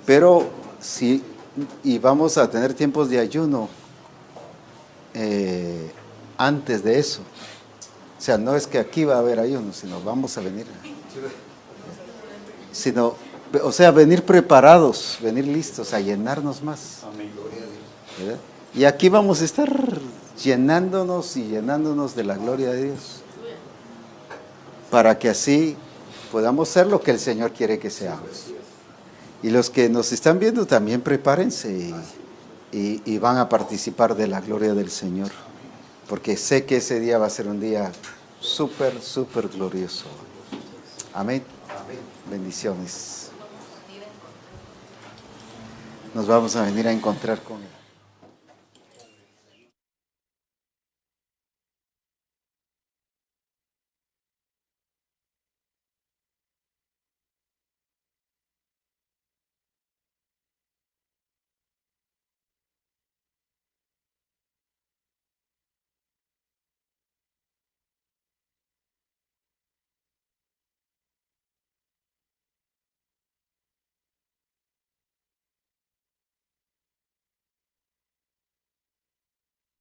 Pero sí, y vamos a tener tiempos de ayuno antes de eso. O sea, no es que aquí va a haber ayuno, sino vamos a venir. Venir preparados, venir listos a llenarnos más. ¿Verdad? Y aquí vamos a estar llenándonos y llenándonos de la gloria de Dios. Para que así podamos ser lo que el Señor quiere que seamos. Y los que nos están viendo también prepárense y van a participar de la gloria del Señor. Porque sé que ese día va a ser un día súper, súper glorioso. Amén. Bendiciones. Nos vamos a venir a encontrar con Él.